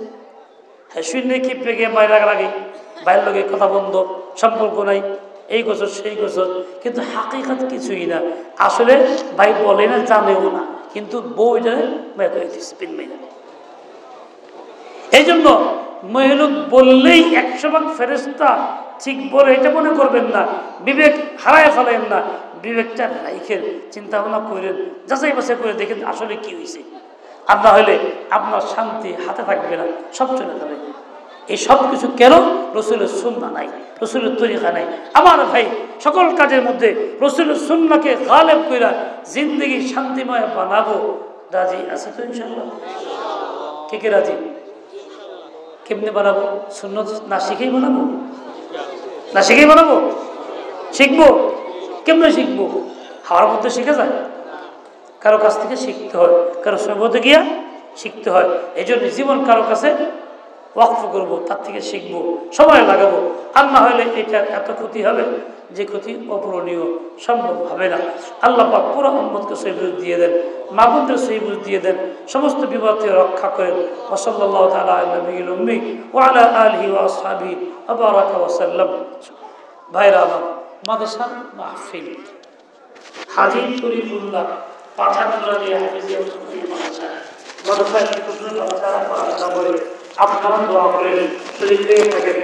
Speaker 1: হ্যাঁ শূন্য ক্ষেপে গিয়ে মায়ের রাগারাগি, ভাইয়ের লোকের কথা বন্ধ, সম্পর্ক নাই, এই গোছর সেই গোছর, কিন্তু হাকিকত কিছুই না। আসলে ভাই বলে না, জানেও না, কিন্তু বউ এটা মেয়ে। এই জন্য মেহলুক বললেই 100 ফেরেশতা ঠিক বলে এটা মনে করবেন না, বিবেক হারায় ফেলেন না, বিবেকটা রাইখেন, চিন্তা ভাবনা করেন, যাচাই বাছাই করে দেখেন আসলে কি হয়েছে। আর না হলে আপনার শান্তি হাতে থাকবে না, সব চলে যাবে। এই সব কিছু কেন? রসুলের সুন্নাহ নাই, রসুলের তরিকা নাই। আমার ভাই, সকল কাজের মধ্যে রসুলের সুন্নাহকে গালেব কইরা জিন্দেগি শান্তিময় বানাবো, রাজি আছে তো ইনশাআল্লাহ? কে কে রাজি? কেমনে বানাবো? সুন্নাত না শিখেই বানাবো? না শিখেই বানাবো? শিখবো। কেমনে শিখবো? হাওয়ার মধ্যে শিখে যায়? কারো কাছ থেকে শিখতে হয়, কারো সঙ্গতে গিয়া শিখতে হয়। এই জন্য জীবন কারো কাছে ওয়াকফ করবো, তার থেকে শিখবো, সময় লাগাবো। আর না হলে এটার এত ক্ষতি হবে যে ক্ষতি অপূরণীয়, সম্ভব হবে না। আল্লাহ পাক পুরো উম্মতকে সহি বুঝ দিয়ে দেন, মা বোনদের সহি বুঝ দিয়ে দেন, সমস্ত বিপদ থেকে রক্ষা করেন। ওয়া সাল্লাল্লাহু তাআলা আলা নবিয়িল উম্মি ওয়া আলা আলিহি ওয়া আসহাবিহি ওয়া বারাকা ওয়া সাল্লাম। ভাইরা আমার, মাদ্রাসার মাহফিল হাজী শরীফুল্লাহ পাঠানবাড়ি হাফিজিয়া মাদ্রাসায় আপনারা দোয়া করেন, শরীর থাকেন।